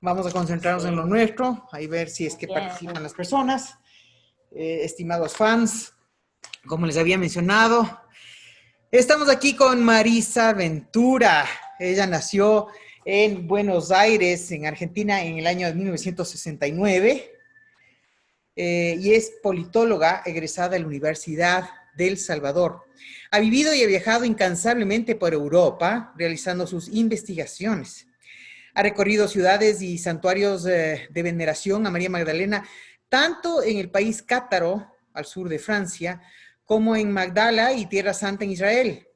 Vamos a concentrarnos en lo Sí, nuestro, ahí ver si es que bien. participan las personas. Estimados fans, como les había mencionado, estamos aquí con Marisa Ventura. Ella nació en Buenos Aires, en Argentina, en el año de 1969 y es politóloga egresada de la Universidad del Salvador. Ha vivido y ha viajado incansablemente por Europa, realizando sus investigaciones. Ha recorrido ciudades y santuarios de veneración a María Magdalena, tanto en el país cátaro, al sur de Francia, como en Magdala y Tierra Santa en Israel.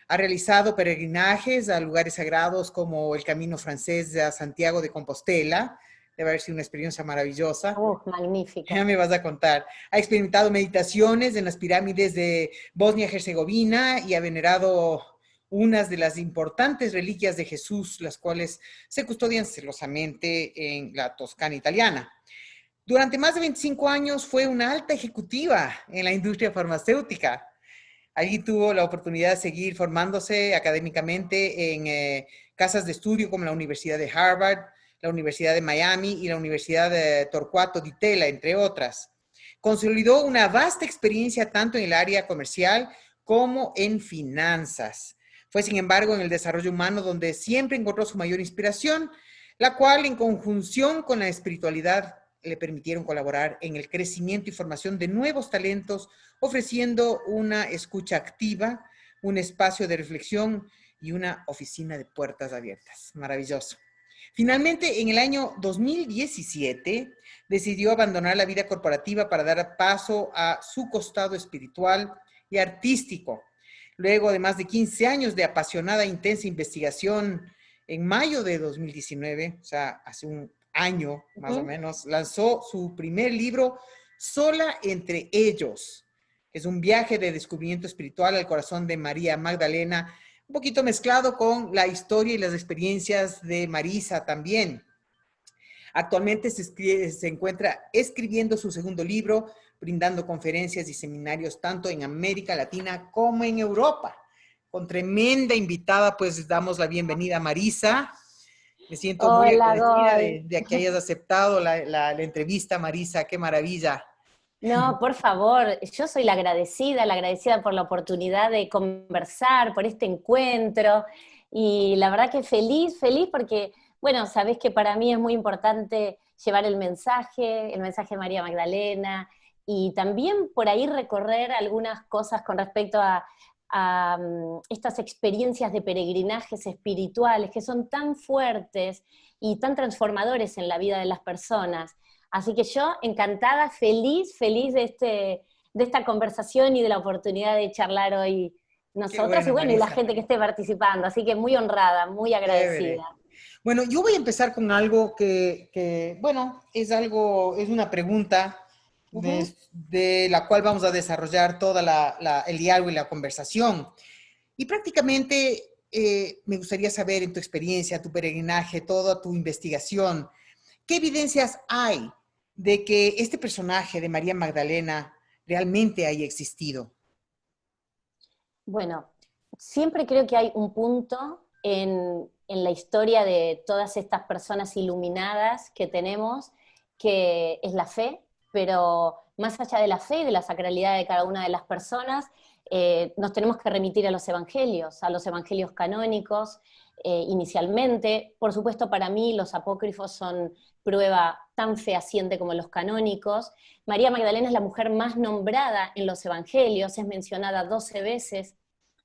Ha realizado peregrinajes a lugares sagrados como el Camino Francés a Santiago de Compostela. Debe haber sido una experiencia maravillosa. Ya Magnífico. me vas a contar. Ha experimentado meditaciones en las pirámides de Bosnia-Herzegovina y ha venerado unas de las importantes reliquias de Jesús, las cuales se custodian celosamente en la Toscana italiana. Durante más de 25 años fue una alta ejecutiva en la industria farmacéutica. Allí tuvo la oportunidad de seguir formándose académicamente en casas de estudio como la Universidad de Harvard, la Universidad de Miami y la Universidad de Torquato Di Tella, entre otras. Consolidó una vasta experiencia tanto en el área comercial como en finanzas. Fue, sin embargo, en el desarrollo humano donde siempre encontró su mayor inspiración, la cual, en conjunción con la espiritualidad, le permitieron colaborar en el crecimiento y formación de nuevos talentos, ofreciendo una escucha activa, un espacio de reflexión y una oficina de puertas abiertas. Maravilloso. Finalmente, en el año 2017, decidió abandonar la vida corporativa para dar paso a su costado espiritual y artístico. Luego de más de 15 años de apasionada e intensa investigación, en mayo de 2019, o sea, hace un año más o menos, lanzó su primer libro, Sola entre ellos, que es un viaje de descubrimiento espiritual al corazón de María Magdalena, un poquito mezclado con la historia y las experiencias de Marisa también. Actualmente se encuentra escribiendo su segundo libro, brindando conferencias y seminarios tanto en América Latina como en Europa. Con tremenda invitada, pues damos la bienvenida a Marisa. Me siento muy Hola, agradecida Gol. de que hayas aceptado la entrevista, Marisa. Qué maravilla. No, por favor, yo soy la agradecida por la oportunidad de conversar, por este encuentro, y la verdad que feliz, feliz porque, bueno, sabés que para mí es muy importante llevar el mensaje de María Magdalena, y también por ahí recorrer algunas cosas con respecto a estas experiencias de peregrinajes espirituales que son tan fuertes y tan transformadores en la vida de las personas. Así que yo encantada, feliz, feliz de esta conversación y de la oportunidad de charlar hoy Qué nosotras y bueno, bueno, y la Marisa. gente que esté participando. Así que muy honrada, muy agradecida. Chévere. Bueno, yo voy a empezar con algo bueno, es una pregunta Ujú. de la cual vamos a desarrollar toda el diálogo y la conversación. Y prácticamente me gustaría saber en tu experiencia, tu peregrinaje, toda tu investigación, ¿qué evidencias hay de que este personaje de María Magdalena realmente haya existido? Bueno, siempre creo que hay un punto en la historia de todas estas personas iluminadas que tenemos, que es la fe, pero más allá de la fe y de la sacralidad de cada una de las personas, nos tenemos que remitir a los evangelios canónicos, inicialmente. Por supuesto, para mí los apócrifos son prueba tan fehaciente como los canónicos. María Magdalena es la mujer más nombrada en los evangelios, es mencionada 12 veces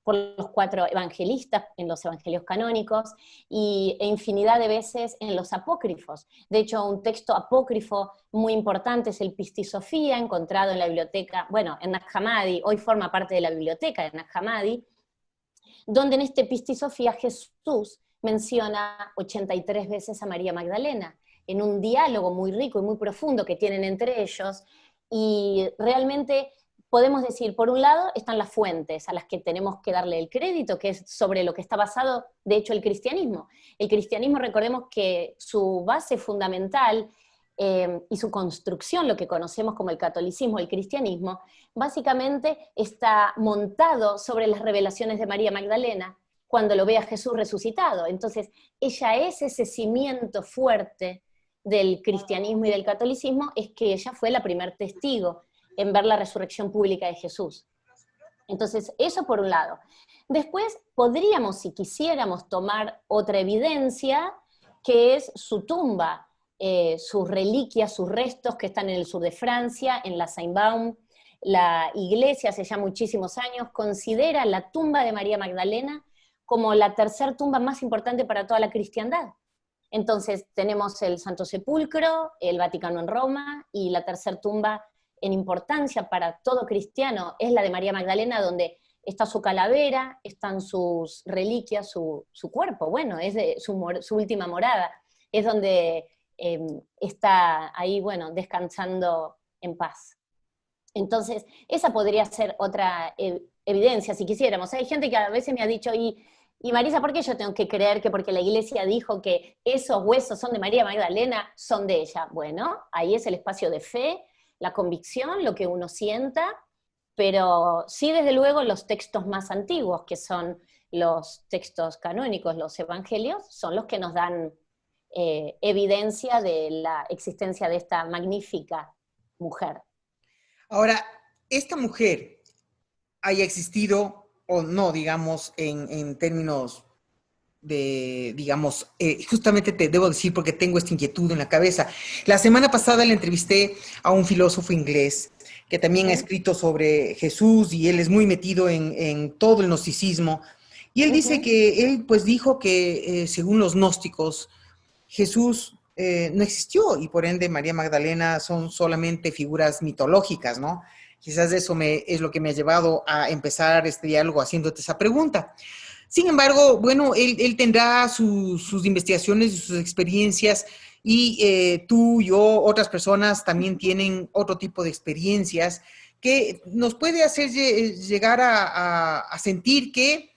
por los 4 evangelistas en los evangelios canónicos e infinidad de veces en los apócrifos. De hecho, un texto apócrifo muy importante es el Pistisofía, encontrado en la biblioteca, bueno, en Nag Hammadi, hoy forma parte de la biblioteca de Nag Hammadi, donde en este Pistisofía Jesús menciona 83 veces a María Magdalena, en un diálogo muy rico y muy profundo que tienen entre ellos, y realmente podemos decir, por un lado, están las fuentes a las que tenemos que darle el crédito, que es sobre lo que está basado, de hecho, el cristianismo. El cristianismo, recordemos que su base fundamental y su construcción, lo que conocemos como el catolicismo, el cristianismo, básicamente está montado sobre las revelaciones de María Magdalena cuando lo ve a Jesús resucitado. Entonces, ella es ese cimiento fuerte del cristianismo y del catolicismo es que ella fue la primer testigo en ver la resurrección pública de Jesús. Entonces, eso por un lado. Después podríamos, si quisiéramos, tomar otra evidencia, que es su tumba, sus reliquias, sus restos que están en el sur de Francia, en la Saint-Baume. La iglesia, hace ya muchísimos años, considera la tumba de María Magdalena como la tercer tumba más importante para toda la cristiandad. Entonces tenemos el Santo Sepulcro, el Vaticano en Roma, y la tercer tumba en importancia para todo cristiano es la de María Magdalena, donde está su calavera, están sus reliquias, su cuerpo, bueno, es de su última morada, es donde está ahí, bueno, descansando en paz. Entonces, esa podría ser otra evidencia, si quisiéramos. Hay gente que a veces me ha dicho, y Marisa, ¿por qué yo tengo que creer que porque la iglesia dijo que esos huesos son de María Magdalena, son de ella? Bueno, ahí es el espacio de fe, la convicción, lo que uno sienta, pero sí, desde luego, los textos más antiguos, que son los textos canónicos, los evangelios, son los que nos dan evidencia de la existencia de esta magnífica mujer. Ahora, esta mujer haya existido o no, digamos, en términos de, digamos, justamente te debo decir porque tengo esta inquietud en la cabeza. La semana pasada le entrevisté a un filósofo inglés que también ha escrito sobre Jesús y él es muy metido en todo el gnosticismo. Y él dice que él pues dijo que según los gnósticos, Jesús no existió y por ende María Magdalena son solamente figuras mitológicas, ¿no? Quizás eso es lo que me ha llevado a empezar este diálogo haciéndote esa pregunta. Sin embargo, bueno, él tendrá sus investigaciones y sus experiencias y tú, yo, otras personas también tienen otro tipo de experiencias que nos puede hacer llegar a sentir que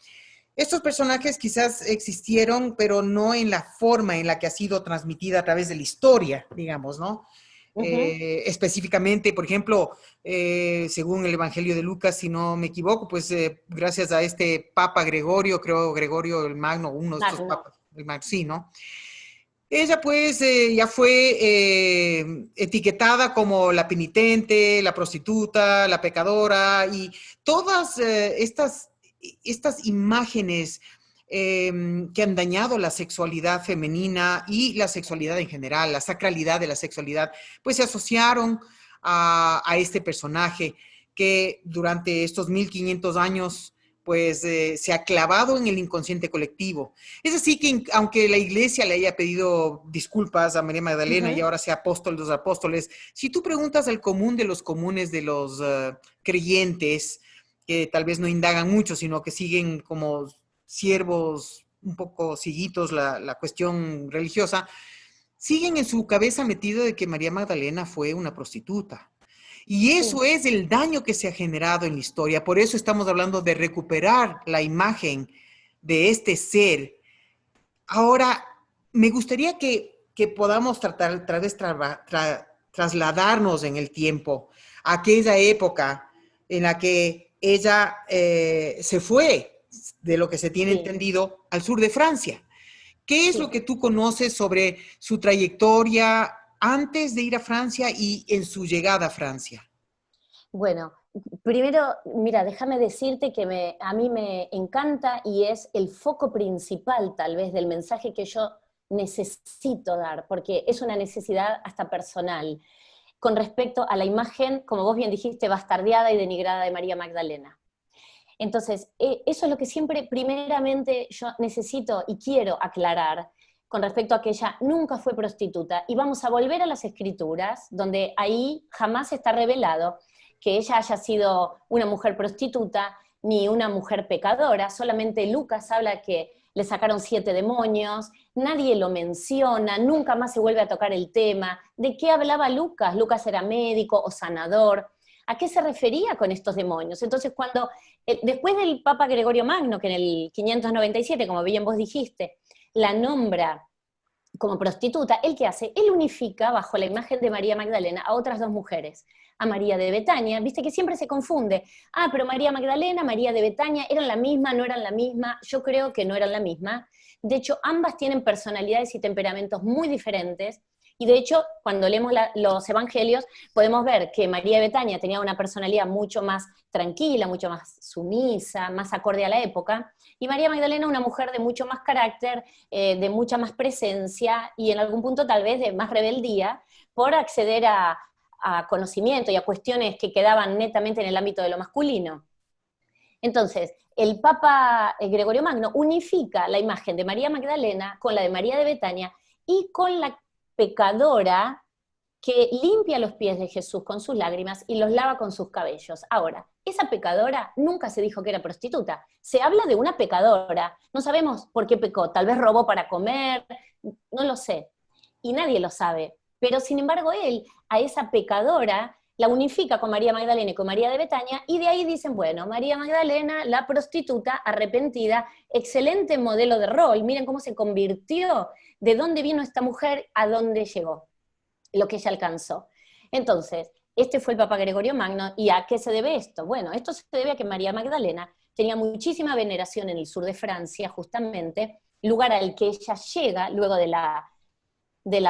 estos personajes quizás existieron, pero no en la forma en la que ha sido transmitida a través de la historia, digamos, ¿no? Específicamente, por ejemplo, según el Evangelio de Lucas, si no me equivoco, pues gracias a este Papa Gregorio, creo Gregorio el Magno, uno de estos papas, el Magno, sí, ¿no? Ella pues ya fue etiquetada como la penitente, la prostituta, la pecadora y todas estas imágenes que han dañado la sexualidad femenina y la sexualidad en general, la sacralidad de la sexualidad, pues se asociaron a este personaje que durante estos 1500 años pues se ha clavado en el inconsciente colectivo. Es así que aunque la iglesia le haya pedido disculpas a María Magdalena y ahora sea apóstol de los apóstoles, si tú preguntas al común de los comunes de los creyentes, que tal vez no indagan mucho, sino que siguen como siervos un poco cieguitos la cuestión religiosa, siguen en su cabeza metido de que María Magdalena fue una prostituta. Y eso es el daño que se ha generado en la historia. Por eso estamos hablando de recuperar la imagen de este ser. Ahora, me gustaría que podamos trasladarnos en el tiempo a aquella época en la que ella se fue, de lo que se tiene entendido, al sur de Francia. ¿Qué es lo que tú conoces sobre su trayectoria antes de ir a Francia y en su llegada a Francia? Bueno, primero, mira, déjame decirte que a mí me encanta y es el foco principal tal vez del mensaje que yo necesito dar, porque es una necesidad hasta personal, con respecto a la imagen, como vos bien dijiste, bastardeada y denigrada de María Magdalena. Entonces, eso es lo que siempre, primeramente, yo necesito y quiero aclarar con respecto a que ella nunca fue prostituta. Y vamos a volver a las escrituras, donde ahí jamás está revelado que ella haya sido una mujer prostituta ni una mujer pecadora. Solamente Lucas habla que le sacaron 7 demonios, nadie lo menciona, nunca más se vuelve a tocar el tema. ¿De qué hablaba Lucas? Lucas era médico o sanador. ¿A qué se refería con estos demonios? Entonces, cuando después del Papa Gregorio Magno, que en el 597, como bien vos dijiste, la nombra como prostituta, ¿él qué hace? Él unifica bajo la imagen de María Magdalena a otras 2 mujeres, a María de Betania, viste que siempre se confunde, pero María Magdalena, María de Betania, ¿eran la misma, no eran la misma? Yo creo que no eran la misma. De hecho, ambas tienen personalidades y temperamentos muy diferentes, Y de hecho, cuando leemos los evangelios, podemos ver que María de Betania tenía una personalidad mucho más tranquila, mucho más sumisa, más acorde a la época, y María Magdalena una mujer de mucho más carácter, de mucha más presencia, y en algún punto tal vez de más rebeldía, por acceder a conocimiento y a cuestiones que quedaban netamente en el ámbito de lo masculino. Entonces, el Papa Gregorio Magno unifica la imagen de María Magdalena con la de María de Betania y con la pecadora que limpia los pies de Jesús con sus lágrimas y los lava con sus cabellos. Ahora, esa pecadora nunca se dijo que era prostituta. Se habla de una pecadora. No sabemos por qué pecó. Tal vez robó para comer, no lo sé. Y nadie lo sabe. Pero sin embargo, él a esa pecadora la unifica con María Magdalena y con María de Betania, y de ahí dicen, bueno, María Magdalena, la prostituta arrepentida, excelente modelo de rol, miren cómo se convirtió, de dónde vino esta mujer, a dónde llegó, lo que ella alcanzó. Entonces, este fue el Papa Gregorio Magno, ¿y a qué se debe esto? Bueno, esto se debe a que María Magdalena tenía muchísima veneración en el sur de Francia, justamente, lugar al que ella llega luego de la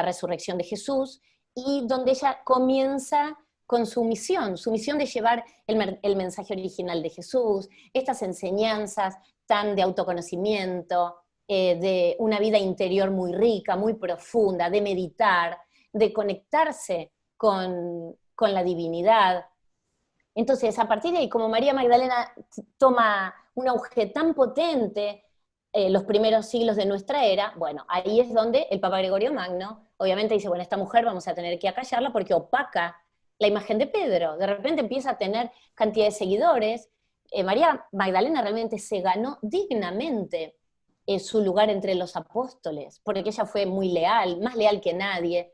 resurrección de Jesús, y donde ella comienza con su misión de llevar el mensaje original de Jesús, estas enseñanzas tan de autoconocimiento, de una vida interior muy rica, muy profunda, de meditar, de conectarse con la divinidad. Entonces, a partir de ahí, como María Magdalena toma un auge tan potente, los primeros siglos de nuestra era, bueno, ahí es donde el Papa Gregorio Magno, obviamente dice, bueno, esta mujer vamos a tener que acallarla porque opaca la imagen de Pedro. De repente empieza a tener cantidad de seguidores. María Magdalena realmente se ganó dignamente su lugar entre los apóstoles, porque ella fue muy leal, más leal que nadie.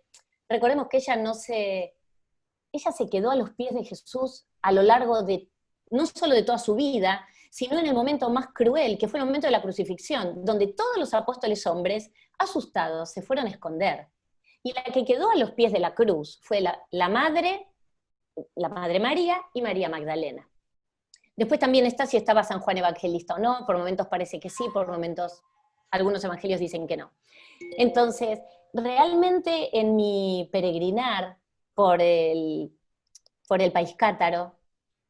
Recordemos que ella se quedó a los pies de Jesús a lo largo de, no solo de toda su vida, sino en el momento más cruel, que fue el momento de la crucifixión, donde todos los apóstoles hombres, asustados, se fueron a esconder. Y la que quedó a los pies de la cruz fue la Madre María y María Magdalena. Después también está si estaba San Juan Evangelista o no, por momentos parece que sí, por momentos algunos evangelios dicen que no. Entonces, realmente en mi peregrinar por el país cátaro,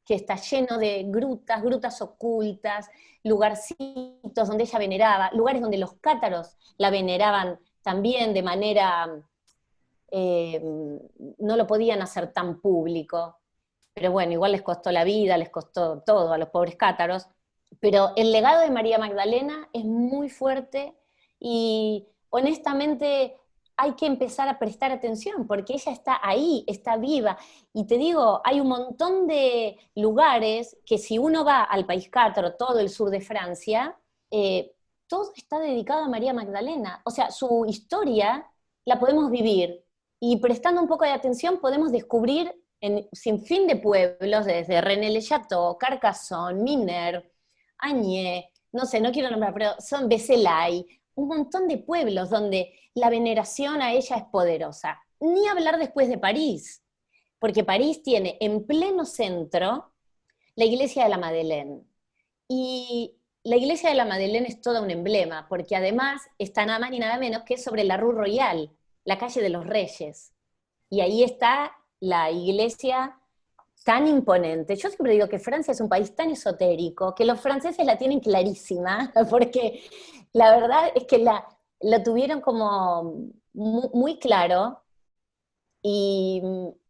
que está lleno de grutas ocultas, lugarcitos donde ella veneraba, lugares donde los cátaros la veneraban también de manera, no lo podían hacer tan público, pero bueno, igual les costó la vida, les costó todo a los pobres cátaros, pero el legado de María Magdalena es muy fuerte y honestamente hay que empezar a prestar atención, porque ella está ahí, está viva. Y te digo, hay un montón de lugares que si uno va al país cátaro, todo el sur de Francia, todo está dedicado a María Magdalena. O sea, su historia la podemos vivir, y prestando un poco de atención podemos descubrir en sinfín de pueblos, desde René-le-Château, Carcassonne, Miner, Agné, no sé, no quiero nombrar, pero son Becelay, un montón de pueblos donde la veneración a ella es poderosa. Ni hablar después de París, porque París tiene en pleno centro la iglesia de la Madeleine. Y la iglesia de la Madeleine es todo un emblema, porque además está nada más ni nada menos que sobre la Rue Royale, la calle de los Reyes. Y ahí está la iglesia tan imponente. Yo siempre digo que Francia es un país tan esotérico, que los franceses la tienen clarísima, porque la verdad es que la tuvieron como muy claro. Y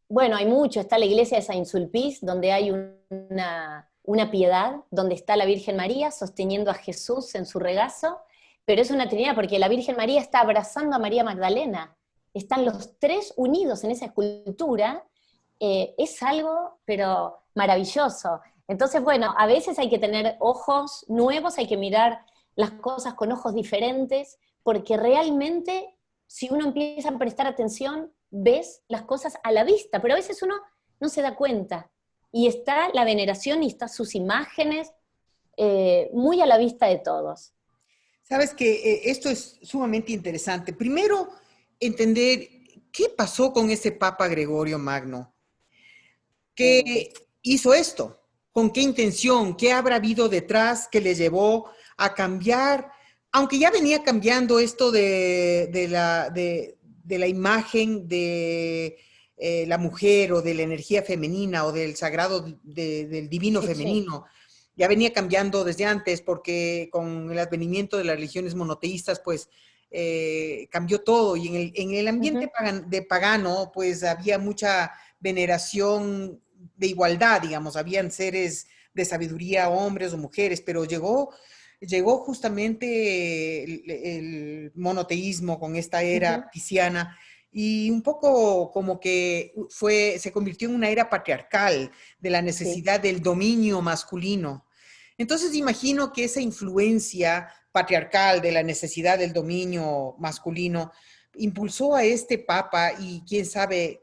bueno, hay mucho, está la iglesia de Saint-Sulpice, donde hay una piedad, donde está la Virgen María sosteniendo a Jesús en su regazo, pero es una trinidad porque la Virgen María está abrazando a María Magdalena, están los tres unidos en esa escultura. Es algo, pero maravilloso. Entonces, bueno, a veces hay que tener ojos nuevos, hay que mirar las cosas con ojos diferentes, porque realmente, si uno empieza a prestar atención, ves las cosas a la vista, pero a veces uno no se da cuenta. Y está la veneración y están sus imágenes muy a la vista de todos. Sabes que esto es sumamente interesante. Primero, entender qué pasó con ese Papa Gregorio Magno. ¿Qué hizo esto? ¿Con qué intención? ¿Qué habrá habido detrás que le llevó a cambiar? Aunque ya venía cambiando esto de de la imagen de la mujer o de la energía femenina o del sagrado, del divino Sí, sí. femenino. Ya venía cambiando desde antes porque con el advenimiento de las religiones monoteístas, pues cambió todo y en el ambiente Ujú. de pagano, pues había mucha veneración de igualdad, digamos, habían seres de sabiduría, hombres o mujeres, pero llegó justamente el monoteísmo con esta era Ujú. pisciana y un poco como que se convirtió en una era patriarcal de la Sí. necesidad del dominio masculino. Entonces imagino que esa influencia patriarcal de la necesidad del dominio masculino impulsó a este papa y quién sabe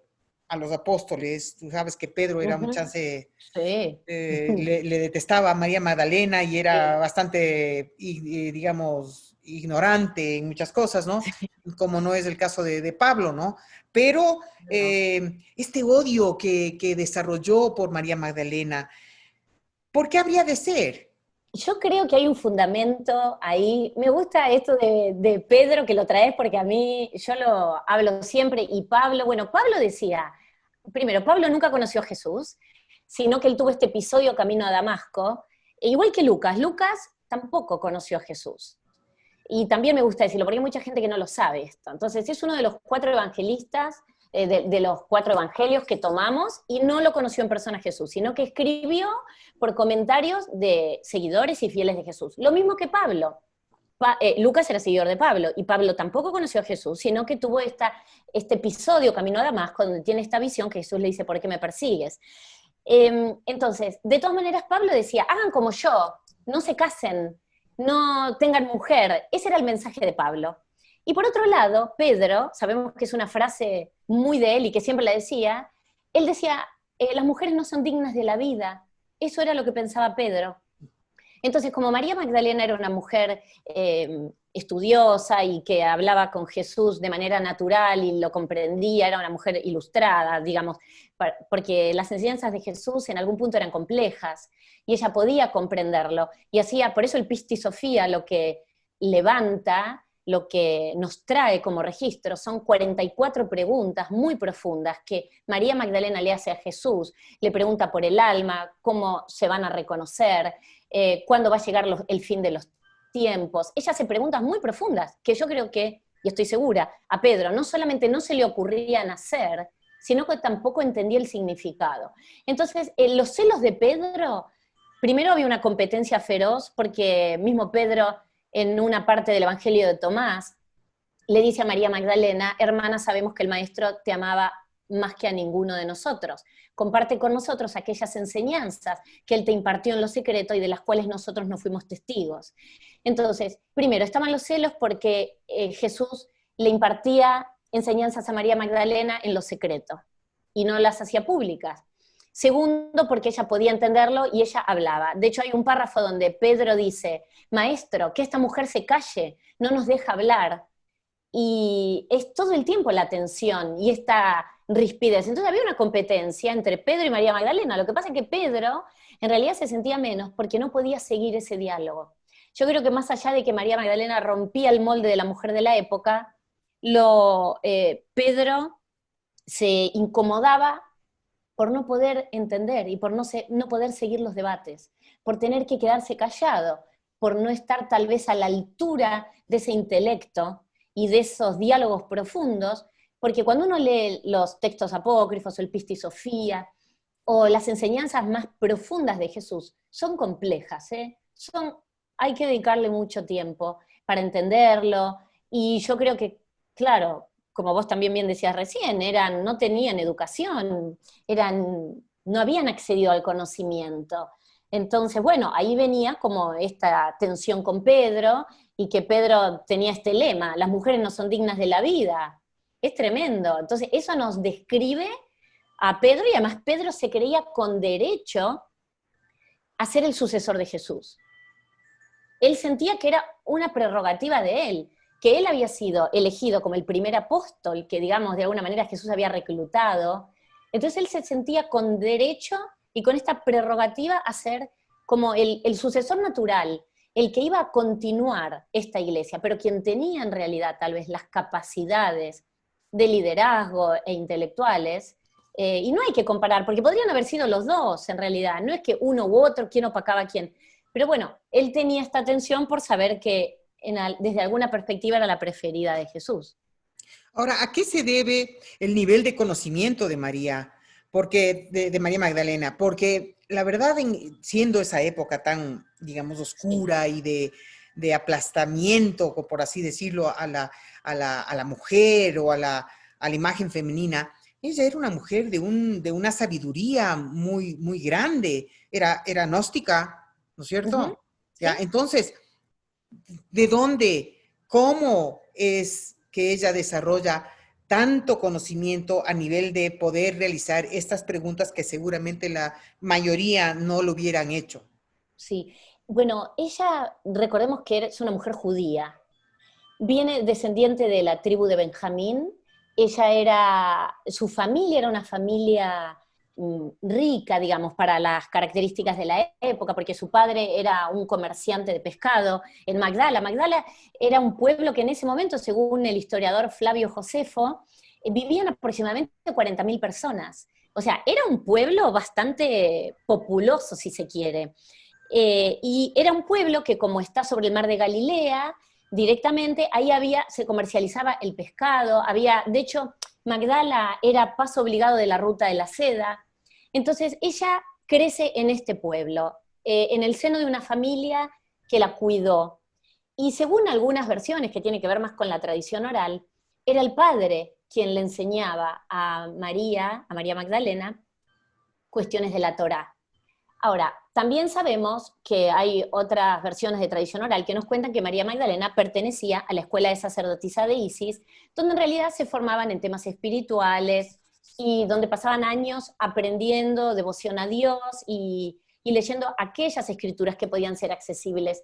a los apóstoles. Tú sabes que Pedro era Ujú. muchas Sí. le detestaba a María Magdalena y era Sí. bastante, digamos, ignorante en muchas cosas, ¿no? Como no es el caso de Pablo, ¿no? Pero No. este odio que desarrolló por María Magdalena, ¿por qué habría de ser? Yo creo que hay un fundamento ahí. Me gusta esto de Pedro que lo traes porque a mí, yo lo hablo siempre, y Pablo, bueno, Pablo decía, primero, Pablo nunca conoció a Jesús, sino que él tuvo este episodio camino a Damasco, e igual que Lucas, Lucas tampoco conoció a Jesús. Y también me gusta decirlo, porque hay mucha gente que no lo sabe esto. Entonces, es uno de los 4 evangelistas, de los 4 evangelios que tomamos, y no lo conoció en persona Jesús, sino que escribió por comentarios de seguidores y fieles de Jesús. Lo mismo que Pablo. Lucas era seguidor de Pablo, y Pablo tampoco conoció a Jesús, sino que tuvo este episodio camino a Damasco, donde tiene esta visión que Jesús le dice, ¿por qué me persigues? Entonces, de todas maneras, Pablo decía, hagan como yo, no se casen, no tengan mujer. Ese era el mensaje de Pablo. Y por otro lado, Pedro, sabemos que es una frase muy de él y que siempre la decía, él decía, las mujeres no son dignas de la vida. Eso era lo que pensaba Pedro. Entonces, como María Magdalena era una mujer estudiosa y que hablaba con Jesús de manera natural y lo comprendía, era una mujer ilustrada, digamos, porque las enseñanzas de Jesús en algún punto eran complejas y ella podía comprenderlo. Y hacía, por eso el Pistis Sophia lo que levanta, lo que nos trae como registro, son 44 preguntas muy profundas que María Magdalena le hace a Jesús. Le pregunta por el alma, cómo se van a reconocer, cuándo va a llegar el fin de los tiempos. Ella hace preguntas muy profundas, que yo creo que, y estoy segura, a Pedro no solamente no se le ocurrían hacer, sino que tampoco entendía el significado. Entonces, los celos de Pedro, primero había una competencia feroz, porque mismo Pedro, en una parte del Evangelio de Tomás, le dice a María Magdalena, hermana, sabemos que el Maestro te amaba más que a ninguno de nosotros. Comparte con nosotros aquellas enseñanzas que Él te impartió en lo secreto y de las cuales nosotros no fuimos testigos. Entonces, primero, estaban los celos porque Jesús le impartía enseñanzas a María Magdalena en lo secreto y no las hacía públicas. Segundo, porque ella podía entenderlo y ella hablaba. De hecho, hay un párrafo donde Pedro dice, Maestro, que esta mujer se calle, no nos deja hablar. Y es todo el tiempo la tensión y esta rispidez. Entonces había una competencia entre Pedro y María Magdalena. Lo que pasa es que Pedro en realidad se sentía menos porque no podía seguir ese diálogo. Yo creo que más allá de que María Magdalena rompía el molde de la mujer de la época, Pedro se incomodaba por no poder entender y por no poder seguir los debates, por tener que quedarse callado, por no estar tal vez a la altura de ese intelecto y de esos diálogos profundos, porque cuando uno lee los textos apócrifos o el Pistis Sophia o las enseñanzas más profundas de Jesús, son complejas, ¿eh? Hay que dedicarle mucho tiempo para entenderlo, y yo creo que, claro, como vos también bien decías recién, no tenían educación, no habían accedido al conocimiento. Entonces, bueno, ahí venía como esta tensión con Pedro, y que Pedro tenía este lema, las mujeres no son dignas de la vida. Es tremendo. Entonces, eso nos describe a Pedro, y además Pedro se creía con derecho a ser el sucesor de Jesús. Él sentía que era una prerrogativa de él, que él había sido elegido como el primer apóstol, que digamos de alguna manera Jesús había reclutado. Entonces él se sentía con derecho y con esta prerrogativa a ser como el sucesor natural, el que iba a continuar esta iglesia, pero quien tenía en realidad tal vez las capacidades de liderazgo e intelectuales, y no hay que comparar, porque podrían haber sido los dos en realidad, no es que uno u otro, quién opacaba a quién. Pero bueno, él tenía esta atención por saber que desde alguna perspectiva era la preferida de Jesús. Ahora, ¿a qué se debe el nivel de conocimiento de María? Porque, de María Magdalena, porque la verdad, siendo esa época tan, digamos, Sí. oscura y de aplastamiento, por así decirlo, a la mujer o a la imagen femenina, ella era una mujer de una sabiduría muy, muy grande, era gnóstica, ¿no es Ujú. cierto? Ya, ¿Sí? entonces, ¿de dónde? ¿Cómo es que ella desarrolla tanto conocimiento a nivel de poder realizar estas preguntas que seguramente la mayoría no lo hubieran hecho? Sí. Bueno, ella, recordemos que es una mujer judía, viene descendiente de la tribu de Benjamín. Su familia era una familia rica, digamos, para las características de la época, porque su padre era un comerciante de pescado en Magdala. Magdala era un pueblo que en ese momento, según el historiador Flavio Josefo, vivían aproximadamente 40.000 personas. O sea, era un pueblo bastante populoso, si se quiere. Y era un pueblo que, como está sobre el mar de Galilea, directamente ahí se comercializaba el pescado, de hecho, Magdala era paso obligado de la ruta de la seda. Entonces, ella crece en este pueblo, en el seno de una familia que la cuidó. Y según algunas versiones, que tienen que ver más con la tradición oral, era el padre quien le enseñaba a María Magdalena, cuestiones de la Torá. Ahora, también sabemos que hay otras versiones de tradición oral que nos cuentan que María Magdalena pertenecía a la escuela de sacerdotisa de Isis, donde en realidad se formaban en temas espirituales y donde pasaban años aprendiendo devoción a Dios y leyendo aquellas escrituras que podían ser accesibles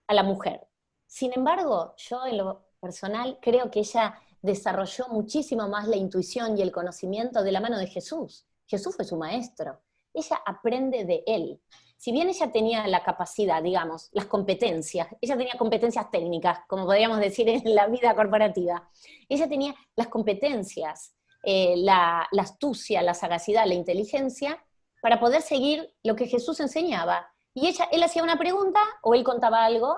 a la mujer. Sin embargo, yo en lo personal creo que ella desarrolló muchísimo más la intuición y el conocimiento de la mano de Jesús. Jesús fue su maestro. Ella aprende de él. Si bien ella tenía la capacidad, digamos, las competencias, ella tenía competencias técnicas, como podríamos decir en la vida corporativa, ella tenía las competencias, la astucia, la sagacidad, la inteligencia, para poder seguir lo que Jesús enseñaba. Y él hacía una pregunta, o él contaba algo,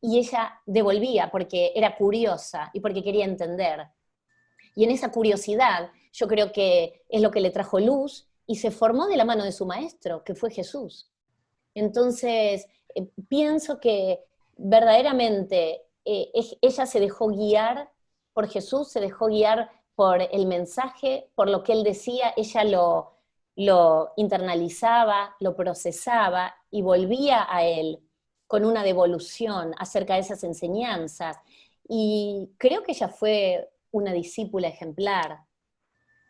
y ella devolvía, porque era curiosa y porque quería entender. Y en esa curiosidad, yo creo que es lo que le trajo luz y se formó de la mano de su maestro, que fue Jesús. Entonces, pienso que verdaderamente ella se dejó guiar por Jesús, se dejó guiar por el mensaje, por lo que él decía, ella lo internalizaba, lo procesaba y volvía a él con una devolución acerca de esas enseñanzas. Y creo que ella fue una discípula ejemplar.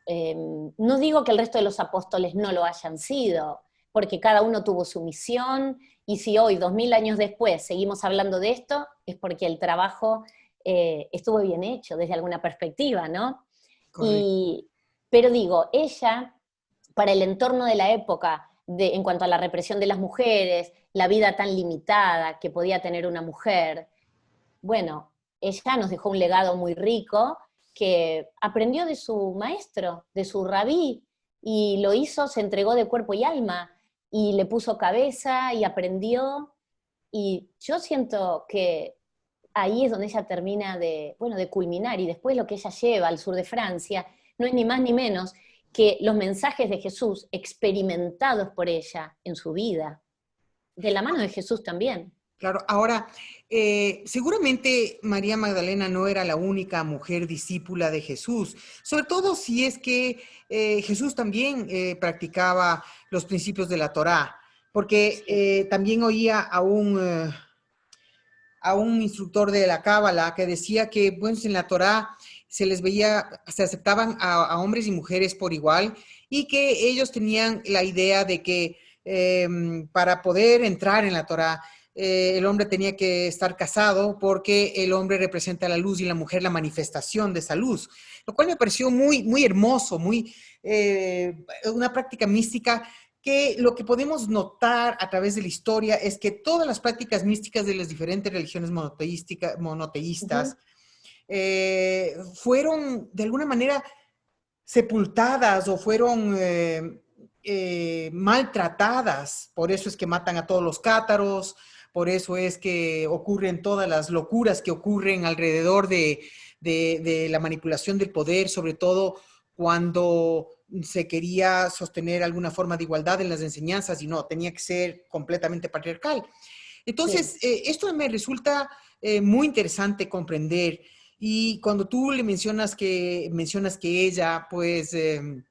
No digo que el resto de los apóstoles no lo hayan sido, porque cada uno tuvo su misión, y si hoy, 2000 años después, seguimos hablando de esto, es porque el trabajo estuvo bien hecho desde alguna perspectiva, ¿no? Correcto. Y, pero digo, ella, para el entorno de la época, en cuanto a la represión de las mujeres, la vida tan limitada que podía tener una mujer, bueno, ella nos dejó un legado muy rico que aprendió de su maestro, de su rabí, y lo hizo, se entregó de cuerpo y alma, y le puso cabeza y aprendió. Y yo siento que ahí es donde ella termina bueno, de culminar, y después lo que ella lleva al sur de Francia no es ni más ni menos que los mensajes de Jesús experimentados por ella en su vida, de la mano de Jesús también. Claro, ahora, seguramente María Magdalena no era la única mujer discípula de Jesús, sobre todo si es que Jesús también practicaba los principios de la Torá, porque Sí. también oía a un instructor de la Cábala que decía que, bueno, en la Torá se les veía, se aceptaban a hombres y mujeres por igual y que ellos tenían la idea de que para poder entrar en la Torá, el hombre tenía que estar casado porque el hombre representa la luz y la mujer la manifestación de esa luz, lo cual me pareció muy, muy hermoso, una práctica mística que lo que podemos notar a través de la historia es que todas las prácticas místicas de las diferentes religiones monoteístas Ujú. fueron de alguna manera sepultadas o fueron maltratadas. Por eso es que matan a todos los cátaros, por eso es que ocurren todas las locuras que ocurren alrededor de la manipulación del poder, sobre todo cuando se quería sostener alguna forma de igualdad en las enseñanzas y no, tenía que ser completamente patriarcal. Sí. Entonces, esto me resulta muy interesante comprender. Y cuando tú le mencionas que ella, pues, el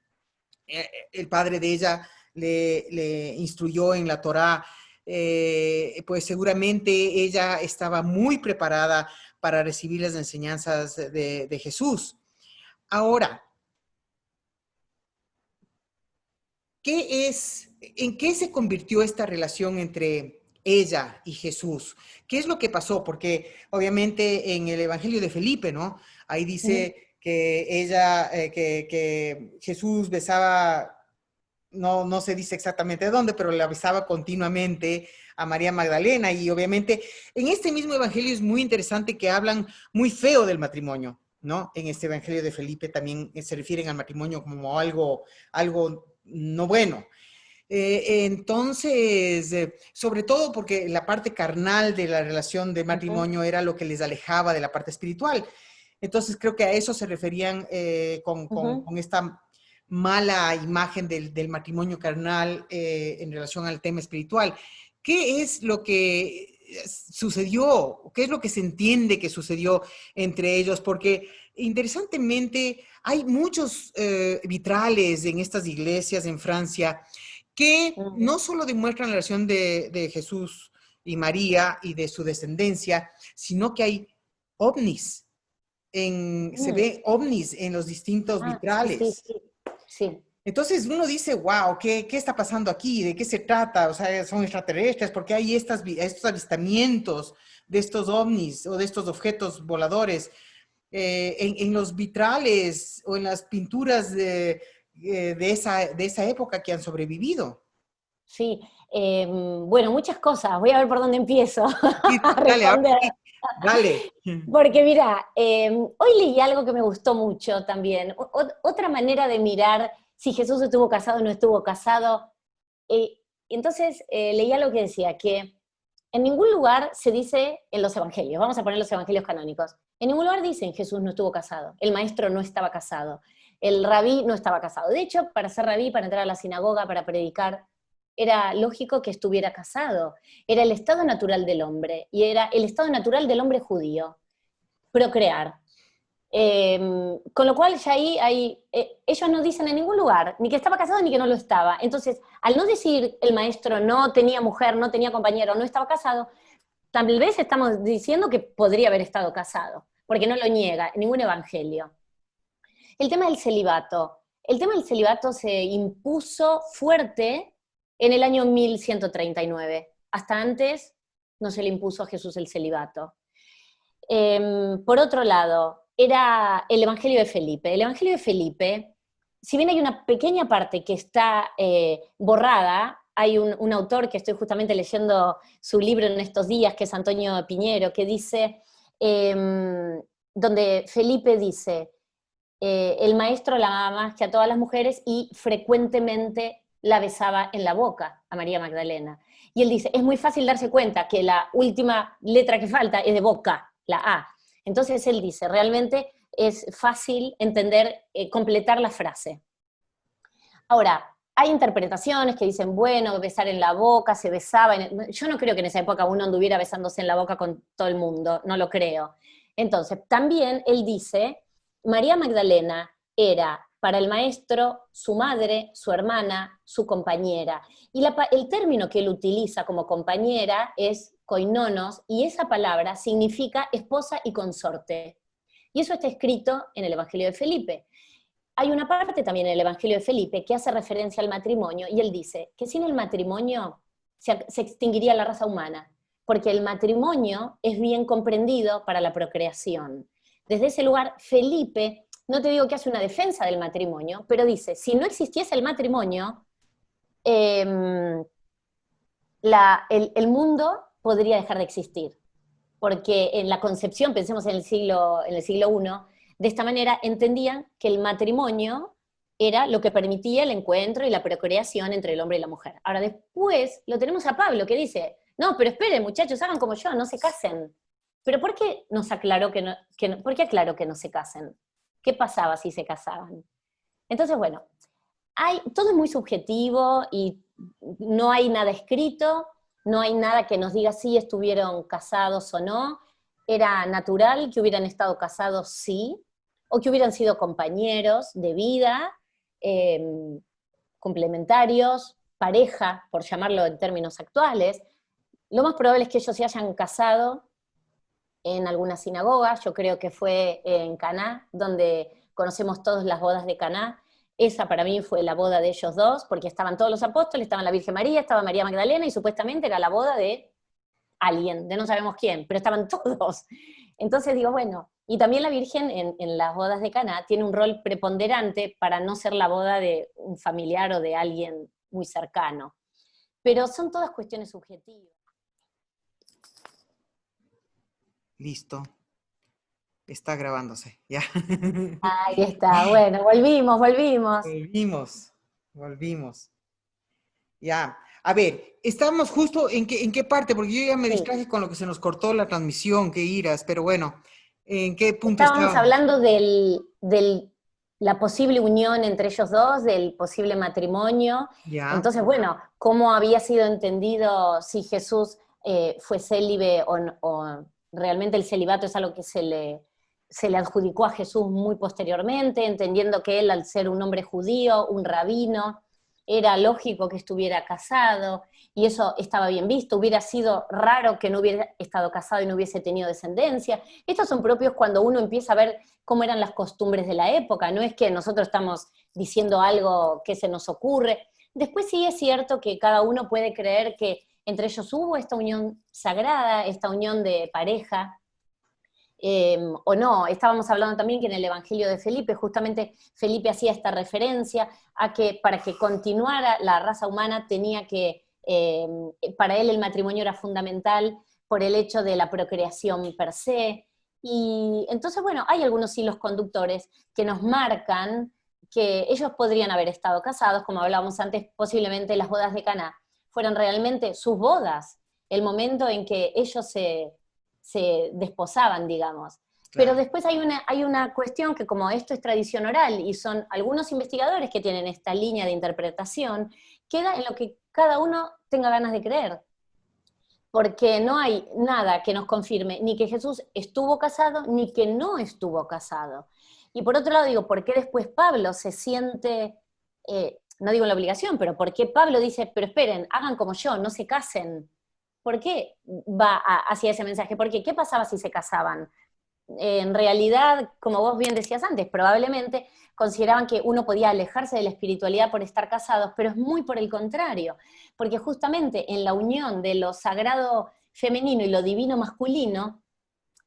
padre de ella le instruyó en la Torá, pues seguramente ella estaba muy preparada para recibir las enseñanzas de Jesús. Ahora, ¿en qué se convirtió esta relación entre ella y Jesús? ¿Qué es lo que pasó? Porque obviamente en el Evangelio de Felipe, ¿no? Ahí Ujú. dice que ella, que Jesús besaba, no se dice exactamente dónde, pero la besaba continuamente a María Magdalena. Y obviamente en este mismo Evangelio es muy interesante que hablan muy feo del matrimonio, ¿no? En este Evangelio de Felipe también se refieren al matrimonio como algo no bueno. Entonces, sobre todo porque la parte carnal de la relación de Ujú. matrimonio era lo que les alejaba de la parte espiritual. Entonces, creo que a eso se referían Ujú. con esta mala imagen del matrimonio carnal en relación al tema espiritual. ¿Qué es lo que sucedió? ¿Qué es lo que se entiende que sucedió entre ellos? Porque interesantemente hay muchos vitrales en estas iglesias en Francia que Ujú. no solo demuestran la relación de Jesús y María y de su descendencia, sino que hay ovnis, se Mm. ve ovnis en los distintos Ah, sí, sí, vitrales. sí. Sí. Entonces uno dice, wow, ¿qué está pasando aquí? ¿De qué se trata? O sea, son extraterrestres, porque hay estos avistamientos de estos ovnis o de estos objetos voladores en los vitrales o en las pinturas de esa época que han sobrevivido. Sí, bueno, muchas cosas. Voy a ver por dónde empiezo Sí, a dale, ahora responder. sí, dale. Porque mira, hoy leí algo que me gustó mucho también. Otra manera de mirar si Jesús estuvo casado o no estuvo casado. Entonces leí algo que decía que en ningún lugar se dice en los evangelios, vamos a poner los evangelios canónicos, en ningún lugar dicen Jesús no estuvo casado, el maestro no estaba casado, el rabí no estaba casado. De hecho, para ser rabí, para entrar a la sinagoga, para predicar, era lógico que estuviera casado. Era el estado natural del hombre, y era el estado natural del hombre judío, procrear. Con lo cual ya ahí ellos no dicen en ningún lugar ni que estaba casado ni que no lo estaba. Entonces, al no decir el maestro no tenía mujer, no tenía compañero, no estaba casado, tal vez estamos diciendo que podría haber estado casado, porque no lo niega en ningún evangelio. El tema del celibato. El tema del celibato se impuso fuerte en el año 1139. Hasta antes no se le impuso a Jesús el celibato. Por otro lado, era el Evangelio de Felipe. El Evangelio de Felipe, si bien hay una pequeña parte que está borrada, hay un autor que estoy justamente leyendo su libro en estos días, que es Antonio Piñero, que dice, donde Felipe dice, el maestro la amaba más que a todas las mujeres y frecuentemente la besaba en la boca a María Magdalena. Y él dice, es muy fácil darse cuenta que la última letra que falta es de boca, la A. Entonces él dice, realmente es fácil entender, completar la frase. Ahora, hay interpretaciones que dicen, bueno, besar en la boca, se besaba. Yo no creo que en esa época uno anduviera besándose en la boca con todo el mundo, no lo creo. Entonces, también él dice, María Magdalena era para el maestro su madre, su hermana, su compañera. Y el término que él utiliza como compañera es koinonos, y esa palabra significa esposa y consorte. Y eso está escrito en el Evangelio de Felipe. Hay una parte también en el Evangelio de Felipe que hace referencia al matrimonio, y él dice que sin el matrimonio se extinguiría la raza humana, porque el matrimonio es bien comprendido para la procreación. Desde ese lugar, Felipe, no te digo que hace una defensa del matrimonio, pero dice, si no existiese el matrimonio, el mundo podría dejar de existir, porque en la concepción, pensemos en el siglo I, de esta manera entendían que el matrimonio era lo que permitía el encuentro y la procreación entre el hombre y la mujer. Ahora después lo tenemos a Pablo que dice, no, pero esperen muchachos, hagan como yo, no se casen. Pero ¿por qué nos aclaró por qué aclaró que no se casen? ¿Qué pasaba si se casaban? Entonces, bueno, todo es muy subjetivo y no hay nada escrito, no hay nada que nos diga si estuvieron casados o no. Era natural que hubieran estado casados, sí, o que hubieran sido compañeros de vida, eh, complementarios, pareja, por llamarlo en términos actuales. Lo más probable es que ellos se hayan casado en alguna sinagoga, yo creo que fue en Caná, donde conocemos todas las bodas de Caná. Esa para mí fue la boda de ellos dos, porque estaban todos los apóstoles, estaba la Virgen María, estaba María Magdalena, y supuestamente era la boda de alguien, de no sabemos quién, pero estaban todos. Entonces digo, bueno, y también la Virgen en las bodas de Caná tiene un rol preponderante para no ser la boda de un familiar o de alguien muy cercano. Pero son todas cuestiones subjetivas. Listo. Está grabándose, ya. Ahí está, bueno, volvimos. Volvimos. Ya. A ver, estábamos justo en qué parte, porque yo ya me Sí. distraje con lo que se nos cortó la transmisión, qué iras, pero bueno, ¿en qué punto Estábamos estábamos? hablando la posible unión entre ellos dos, del posible matrimonio. Ya, Entonces, bueno, cómo había sido entendido si Jesús fue célibe o realmente el celibato es algo que se le adjudicó a Jesús muy posteriormente, entendiendo que él, al ser un hombre judío, un rabino, era lógico que estuviera casado, y eso estaba bien visto. Hubiera sido raro que no hubiera estado casado y no hubiese tenido descendencia. Estos son propios cuando uno empieza a ver cómo eran las costumbres de la época, no es que nosotros estamos diciendo algo que se nos ocurre. Después sí es cierto que cada uno puede creer que entre ellos hubo esta unión sagrada, esta unión de pareja, o no. Estábamos hablando también que en el Evangelio de Felipe, justamente Felipe hacía esta referencia a que para que continuara la raza humana tenía que, para él el matrimonio era fundamental por el hecho de la procreación per se. Y entonces, bueno, hay algunos hilos conductores que nos marcan que ellos podrían haber estado casados, como hablábamos antes, posiblemente las bodas de Caná fueran realmente sus bodas, el momento en que ellos se desposaban, digamos. Pero claro. después hay una cuestión que, como esto es tradición oral y son algunos investigadores que tienen esta línea de interpretación, queda en lo que cada uno tenga ganas de creer. Porque no hay nada que nos confirme ni que Jesús estuvo casado ni que no estuvo casado. Y por otro lado digo, ¿por qué después Pablo se siente, no digo la obligación, pero por qué Pablo dice, pero esperen, hagan como yo, no se casen? ¿Por qué va hacia ese mensaje? Porque ¿qué pasaba si se casaban? En realidad, como vos bien decías antes, probablemente consideraban que uno podía alejarse de la espiritualidad por estar casados, pero es muy por el contrario, porque justamente en la unión de lo sagrado femenino y lo divino masculino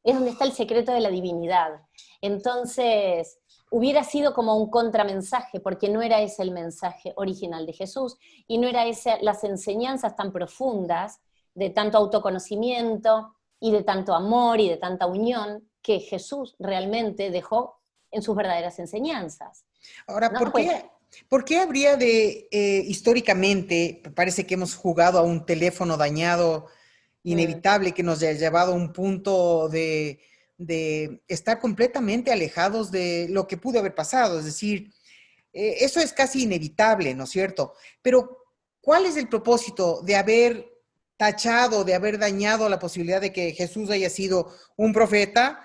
es donde está el secreto de la divinidad. Entonces, hubiera sido como un contramensaje, porque no era ese el mensaje original de Jesús, y no era ese las enseñanzas tan profundas de tanto autoconocimiento y de tanto amor y de tanta unión que Jesús realmente dejó en sus verdaderas enseñanzas. Ahora, ¿No? Pues, por qué habría de, históricamente, parece que hemos jugado a un teléfono dañado, mm, inevitable, que nos ha llevado a un punto de estar completamente alejados de lo que pudo haber pasado? Es decir, eso es casi inevitable, ¿no es cierto? Pero, ¿cuál es el propósito de haber tachado, de haber dañado la posibilidad de que Jesús haya sido un profeta,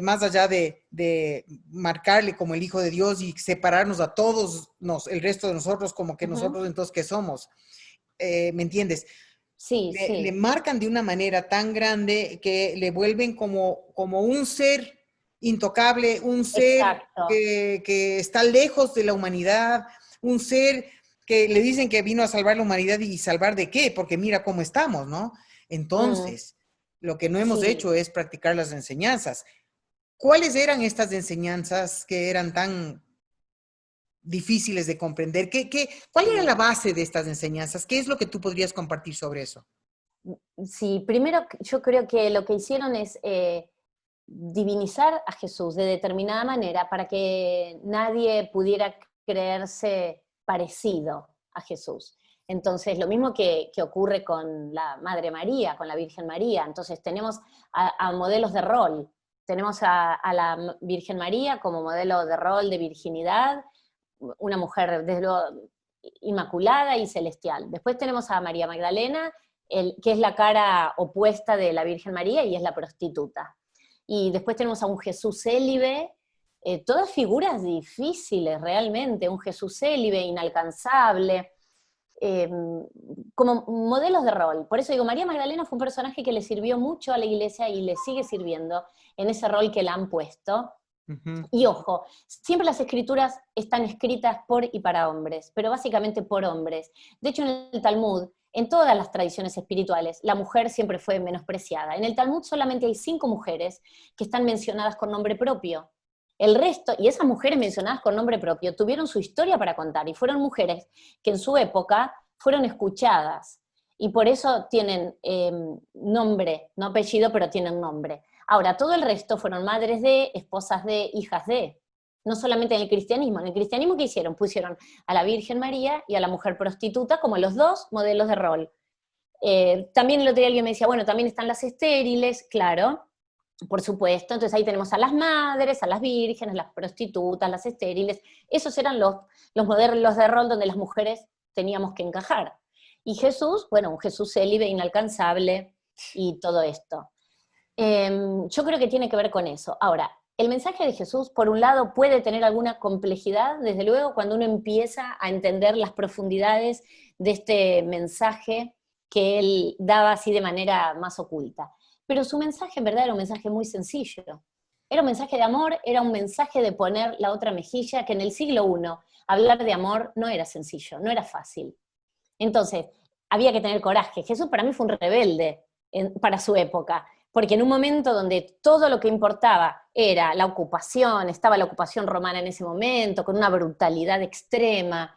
más allá de marcarle como el Hijo de Dios y separarnos a todos el resto de nosotros como que ujú. nosotros entonces qué somos? ¿Me entiendes? Sí, Le sí, marcan de una manera tan grande que le vuelven como un ser intocable, un ser exacto. que está lejos de la humanidad, un ser que le dicen que vino a salvar la humanidad y salvar de qué, porque mira cómo estamos, ¿no? Mm, Entonces, lo que no hemos sí. hecho es practicar las enseñanzas. ¿Cuáles eran estas enseñanzas que eran tan difíciles de comprender? ¿Cuál era Mm. la base de estas enseñanzas? ¿Qué es lo que tú podrías compartir sobre eso? Sí, primero yo creo que lo que hicieron es divinizar a Jesús de determinada manera para que nadie pudiera creerse parecido a Jesús. Entonces, lo mismo que ocurre con la Madre María, con la Virgen María. Entonces, tenemos a modelos de rol. Tenemos a la Virgen María como modelo de rol de virginidad, una mujer desde luego inmaculada y celestial. Después tenemos a María Magdalena, que es la cara opuesta de la Virgen María y es la prostituta. Y después tenemos a un Jesús célibe, todas figuras difíciles realmente, un Jesús célibe, inalcanzable, eh, como modelos de rol. Por eso digo, María Magdalena fue un personaje que le sirvió mucho a la iglesia y le sigue sirviendo en ese rol que la han puesto. Ujú. Y ojo, siempre las escrituras están escritas por y para hombres, pero básicamente por hombres. De hecho, en el Talmud, en todas las tradiciones espirituales, la mujer siempre fue menospreciada. En el Talmud solamente hay 5 mujeres que están mencionadas con nombre propio. El resto, y esas mujeres mencionadas con nombre propio, tuvieron su historia para contar y fueron mujeres que en su época fueron escuchadas. Y por eso tienen nombre, no apellido, pero tienen nombre. Ahora, todo el resto fueron madres de, esposas de, hijas de. No solamente en el cristianismo. En el cristianismo, ¿qué hicieron? Pusieron a la Virgen María y a la mujer prostituta como los dos modelos de rol. También el otro día alguien me decía, bueno, también están las estériles, claro, por supuesto. Entonces ahí tenemos a las madres, a las vírgenes, las prostitutas, las estériles. Esos eran los modelos de rol donde las mujeres teníamos que encajar. Y Jesús, bueno, un Jesús célibe, inalcanzable y todo esto. Yo creo que tiene que ver con eso. Ahora, el mensaje de Jesús, por un lado, puede tener alguna complejidad, desde luego, cuando uno empieza a entender las profundidades de este mensaje que él daba así de manera más oculta. Pero su mensaje, en verdad, era un mensaje muy sencillo. Era un mensaje de amor, era un mensaje de poner la otra mejilla, que en el siglo I hablar de amor no era sencillo, no era fácil. Entonces, había que tener coraje. Jesús para mí fue un rebelde para su época, porque en un momento donde todo lo que importaba era la ocupación, estaba la ocupación romana en ese momento, con una brutalidad extrema,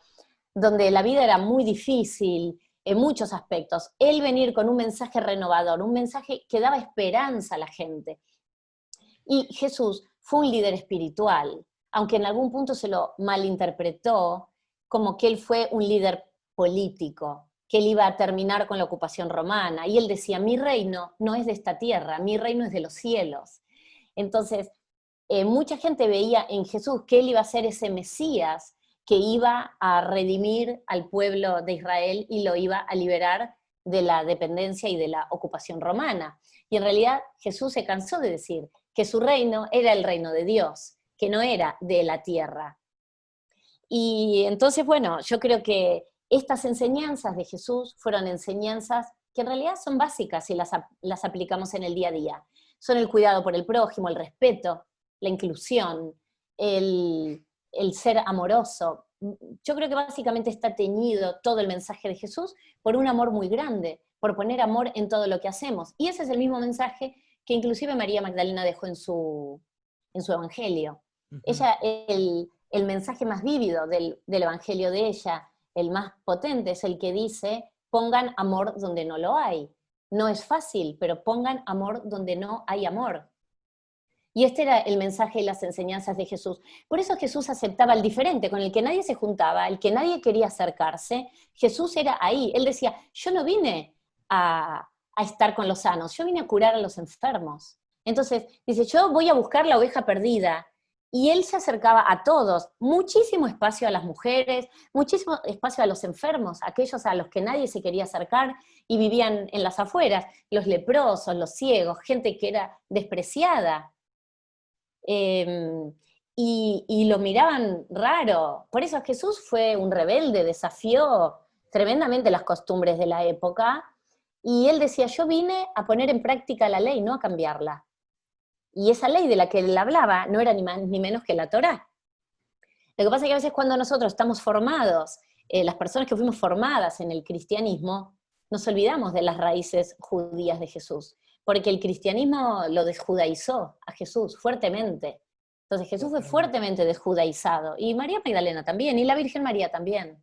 donde la vida era muy difícil en muchos aspectos, él venir con un mensaje renovador, un mensaje que daba esperanza a la gente. Y Jesús fue un líder espiritual, aunque en algún punto se lo malinterpretó como que él fue un líder político, que él iba a terminar con la ocupación romana. Y él decía, mi reino no es de esta tierra, mi reino es de los cielos. Entonces, mucha gente veía en Jesús que él iba a ser ese Mesías que iba a redimir al pueblo de Israel y lo iba a liberar de la dependencia y de la ocupación romana. Y en realidad Jesús se cansó de decir que su reino era el reino de Dios, que no era de la tierra. Y entonces, bueno, yo creo que estas enseñanzas de Jesús fueron enseñanzas que en realidad son básicas si las aplicamos en el día a día. Son el cuidado por el prójimo, el respeto, la inclusión, el ser amoroso. Yo creo que básicamente está teñido todo el mensaje de Jesús por un amor muy grande, por poner amor en todo lo que hacemos. Y ese es el mismo mensaje que inclusive María Magdalena dejó en su evangelio. Ujú. Ella, el mensaje más vívido del evangelio de ella, el más potente, es el que dice, pongan amor donde no lo hay. No es fácil, pero pongan amor donde no hay amor. Y este era el mensaje y las enseñanzas de Jesús. Por eso Jesús aceptaba al diferente, con el que nadie se juntaba, el que nadie quería acercarse. Jesús era ahí. Él decía, yo no vine a estar con los sanos, yo vine a curar a los enfermos. Entonces, dice, yo voy a buscar la oveja perdida. Y él se acercaba a todos, muchísimo espacio a las mujeres, muchísimo espacio a los enfermos, aquellos a los que nadie se quería acercar y vivían en las afueras, los leprosos, los ciegos, gente que era despreciada. Y lo miraban raro. Por eso Jesús fue un rebelde, desafió tremendamente las costumbres de la época, y él decía, yo vine a poner en práctica la ley, no a cambiarla. Y esa ley de la que él hablaba no era ni más ni menos que la Torá. Lo que pasa es que a veces cuando nosotros estamos formados, las personas que fuimos formadas en el cristianismo, nos olvidamos de las raíces judías de Jesús, porque el cristianismo lo desjudaizó a Jesús fuertemente. Entonces Jesús fue Totalmente. fuertemente desjudaizado, y María Magdalena también, y la Virgen María también,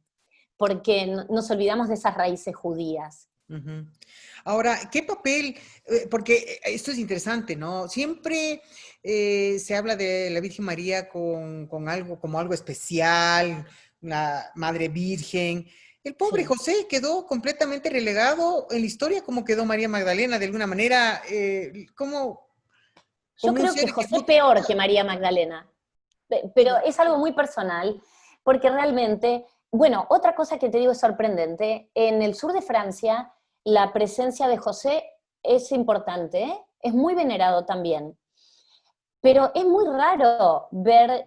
porque nos olvidamos de esas raíces judías. Ujú. Ahora, ¿qué papel? Porque esto es interesante, ¿no? Siempre se habla de la Virgen María con algo, como algo especial, la Madre Virgen. El pobre Sí. José quedó completamente relegado en la historia, como quedó María Magdalena, de alguna manera, Yo como un creo ser que que José no. peor que María Magdalena, pero es algo muy personal, porque realmente, bueno, otra cosa que te digo es sorprendente, en el sur de Francia la presencia de José es importante, ¿eh? Es muy venerado también. Pero es muy raro ver,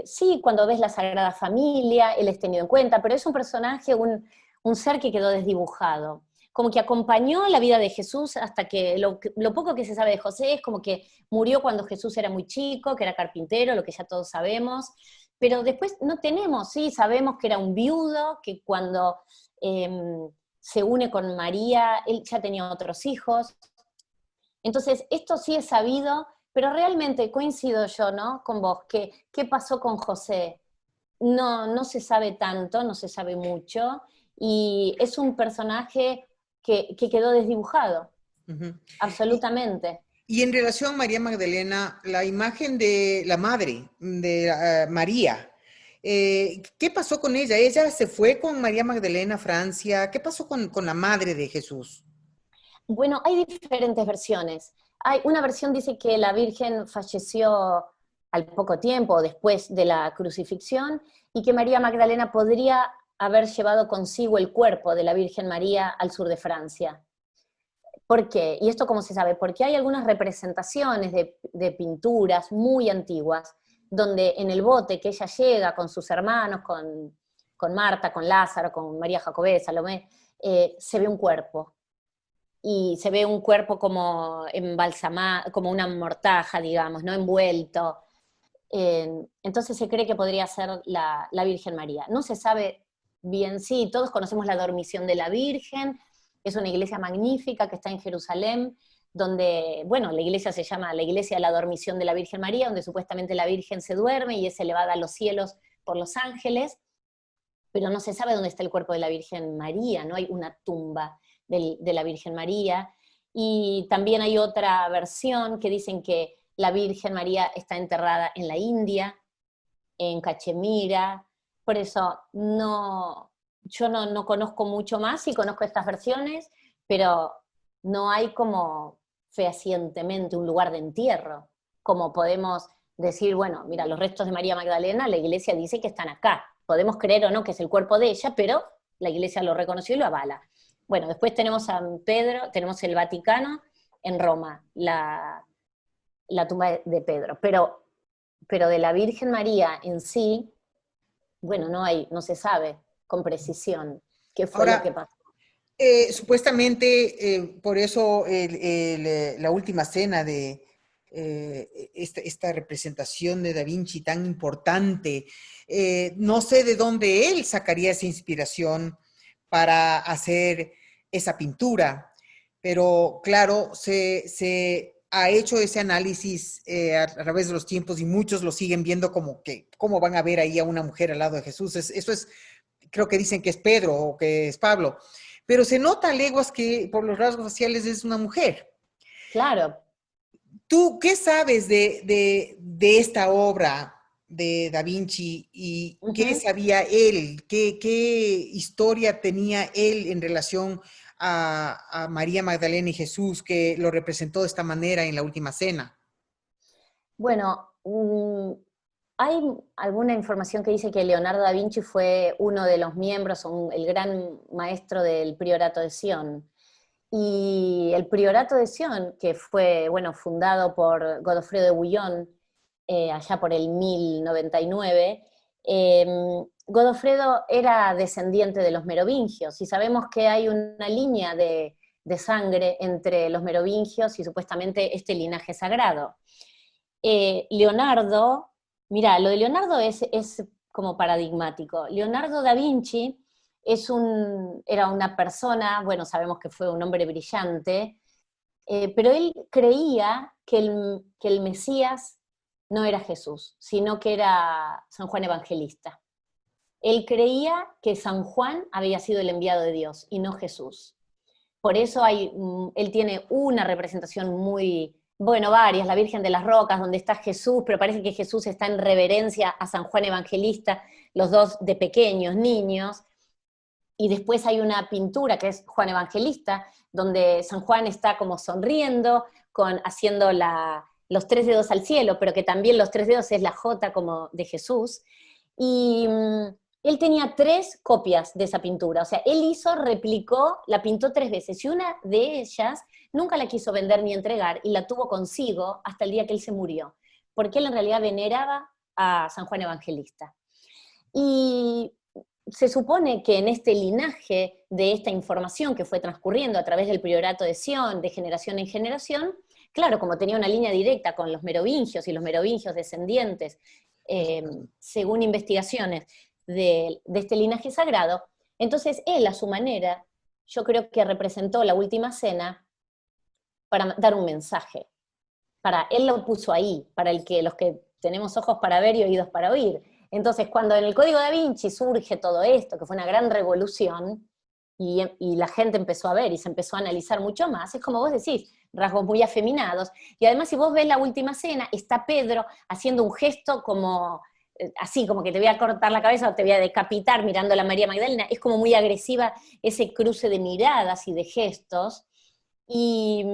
sí, cuando ves la Sagrada Familia, él es tenido en cuenta, pero es un personaje, un ser que quedó desdibujado. Como que acompañó la vida de Jesús hasta que lo poco que se sabe de José es como que murió cuando Jesús era muy chico, que era carpintero, lo que ya todos sabemos. Pero después no tenemos, sí, sabemos que era un viudo, que cuando eh, se une con María, él ya tenía otros hijos. Entonces, esto sí es sabido, pero realmente coincido yo, ¿no? Con vos, que qué pasó con José. No, no se sabe tanto, no se sabe mucho, y es un personaje que quedó desdibujado, Ujú. Y, absolutamente. y en relación a María Magdalena, la imagen de la madre, de María, ¿qué pasó con ella? ¿Ella se fue con María Magdalena a Francia? ¿Qué pasó con la madre de Jesús? Bueno, hay diferentes versiones. Hay una versión dice que la Virgen falleció al poco tiempo después de la crucifixión y que María Magdalena podría haber llevado consigo el cuerpo de la Virgen María al sur de Francia. ¿Por qué? Y esto cómo se sabe, porque hay algunas representaciones de pinturas muy antiguas, donde en el bote que ella llega con sus hermanos, con Marta, con Lázaro, con María Jacobé, Salomé, se ve un cuerpo. Y se ve un cuerpo como embalsamado, como una mortaja, digamos, ¿no? Envuelto. Entonces se cree que podría ser la Virgen María. No se sabe bien, sí, todos conocemos la dormición de la Virgen, es una iglesia magnífica que está en Jerusalén, donde, bueno, la iglesia se llama la iglesia de la dormición de la Virgen María, donde supuestamente la Virgen se duerme y es elevada a los cielos por los ángeles, pero no se sabe dónde está el cuerpo de la Virgen María, no hay una tumba de la Virgen María. Y también hay otra versión que dicen que la Virgen María está enterrada en la India, en Cachemira, por eso no, yo no conozco mucho más, sí conozco estas versiones, pero no hay como fehacientemente un lugar de entierro, como podemos decir, bueno, mira, los restos de María Magdalena, la iglesia dice que están acá, podemos creer o no que es el cuerpo de ella, pero la iglesia lo reconoció y lo avala. Bueno, después tenemos a San Pedro, tenemos el Vaticano en Roma, la tumba de Pedro, pero de la Virgen María en sí, bueno, no se sabe con precisión qué fue lo que Ahora, pasó. supuestamente, por eso la última cena de esta representación de Da Vinci tan importante, no sé de dónde él sacaría esa inspiración para hacer esa pintura, pero claro, se ha hecho ese análisis a través de los tiempos y muchos lo siguen viendo como que, ¿cómo van a ver ahí a una mujer al lado de Jesús? Eso es, creo que dicen que es Pedro o que es Pablo, pero se nota a leguas que por los rasgos faciales es una mujer. Claro. ¿Tú qué sabes de esta obra de Da Vinci y qué Ujú. sabía él? ¿Qué historia tenía él en relación a María Magdalena y Jesús que lo representó de esta manera en la última cena? Bueno, hay alguna información que dice que Leonardo da Vinci fue uno de los miembros, el gran maestro del Priorato de Sion. Y el Priorato de Sion, que fue, bueno, fundado por Godofredo de Bouillon, allá por el 1099, Godofredo era descendiente de los merovingios, y sabemos que hay una línea de sangre entre los merovingios y supuestamente este linaje sagrado. Leonardo, mira, lo de Leonardo es como paradigmático. Leonardo da Vinci era una persona, bueno, sabemos que fue un hombre brillante, pero él creía que el Mesías no era Jesús, sino que era San Juan Evangelista. Él creía que San Juan había sido el enviado de Dios y no Jesús. por eso él tiene una representación muy, bueno, varias, la Virgen de las Rocas, donde está Jesús, pero parece que Jesús está en reverencia a San Juan Evangelista, los dos de pequeños, niños, y después hay una pintura que es Juan Evangelista, donde San Juan está como sonriendo, haciendo los tres dedos al cielo, pero que también los tres dedos es la J como de Jesús, y él tenía 3 copias de esa pintura, o sea, replicó, la pintó 3 veces, y una de ellas nunca la quiso vender ni entregar, y la tuvo consigo hasta el día que él se murió, porque él en realidad veneraba a San Juan Evangelista. Y se supone que en este linaje de esta información que fue transcurriendo a través del priorato de Sion, de generación en generación, claro, como tenía una línea directa con los merovingios y los merovingios descendientes, según investigaciones de este linaje sagrado, entonces él a su manera, yo creo que representó la última cena para dar un mensaje. Él lo puso ahí, para los que tenemos ojos para ver y oídos para oír. Entonces, cuando en el Código Da Vinci surge todo esto, que fue una gran revolución, y la gente empezó a ver y se empezó a analizar mucho más, es como vos decís, rasgos muy afeminados, y además si vos ves la última cena, está Pedro haciendo un gesto como, así como que te voy a cortar la cabeza o te voy a decapitar mirando a la María Magdalena, es como muy agresiva ese cruce de miradas y de gestos, y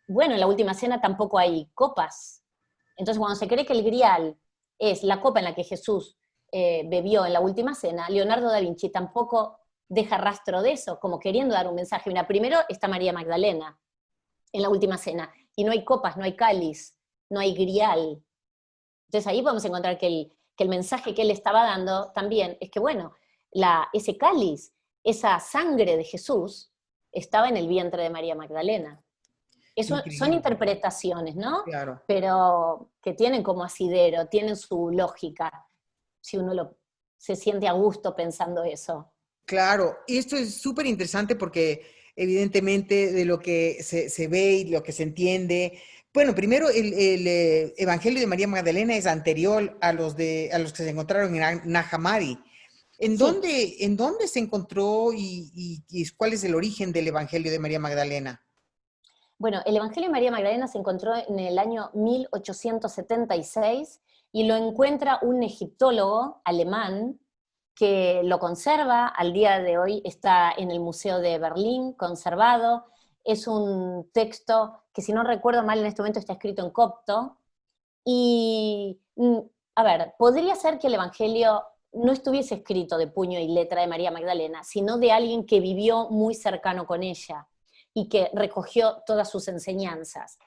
bueno, en la última cena tampoco hay copas. Entonces, cuando se cree que el grial es la copa en la que Jesús bebió en la última cena, Leonardo da Vinci tampoco deja rastro de eso, como queriendo dar un mensaje. Mira, primero está María Magdalena en la última cena, y no hay copas, no hay cáliz, no hay grial. Entonces ahí podemos encontrar que el mensaje que él estaba dando también es que, bueno, ese cáliz, esa sangre de Jesús, estaba en el vientre de María Magdalena. Eso son Increíble, interpretaciones, ¿no? claro. Pero que tienen como asidero, tienen su lógica, si uno se siente a gusto pensando eso. Claro, y esto es súper interesante porque evidentemente de lo que se ve y lo que se entiende, bueno, primero el Evangelio de María Magdalena es anterior a los que se encontraron en Nag Hammadi. Sí, En dónde se encontró y cuál es el origen del Evangelio de María Magdalena? bueno, el Evangelio de María Magdalena se encontró en el año 1876 y lo encuentra un egiptólogo alemán que lo conserva, al día de hoy está en el Museo de Berlín, conservado. Es un texto que, si no recuerdo mal, en este momento está escrito en copto. Y, a ver, podría ser que el Evangelio no estuviese escrito de puño y letra de María Magdalena, sino de alguien que vivió muy cercano con ella y que recogió todas sus enseñanzas.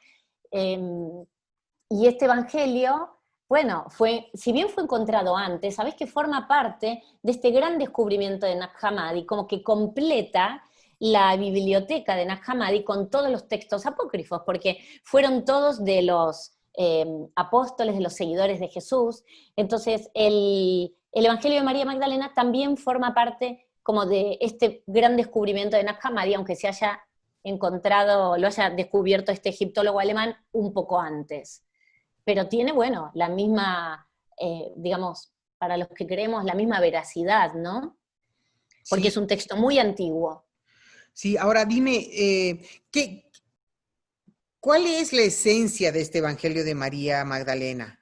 Y este Evangelio, bueno, si bien fue encontrado antes, sabés que forma parte de este gran descubrimiento de Nag Hammadi, como que completa la biblioteca de Nag Hammadi con todos los textos apócrifos, porque fueron todos de los apóstoles, de los seguidores de Jesús. Entonces, el Evangelio de María Magdalena también forma parte como de este gran descubrimiento de Nag Hammadi, aunque se haya encontrado, lo haya descubierto este egiptólogo alemán un poco antes. Pero tiene, bueno, la misma, digamos, para los que creemos, la misma veracidad, ¿no? Porque es Sí, un texto muy antiguo. sí, ahora dime, ¿cuál es la esencia de este Evangelio de María Magdalena?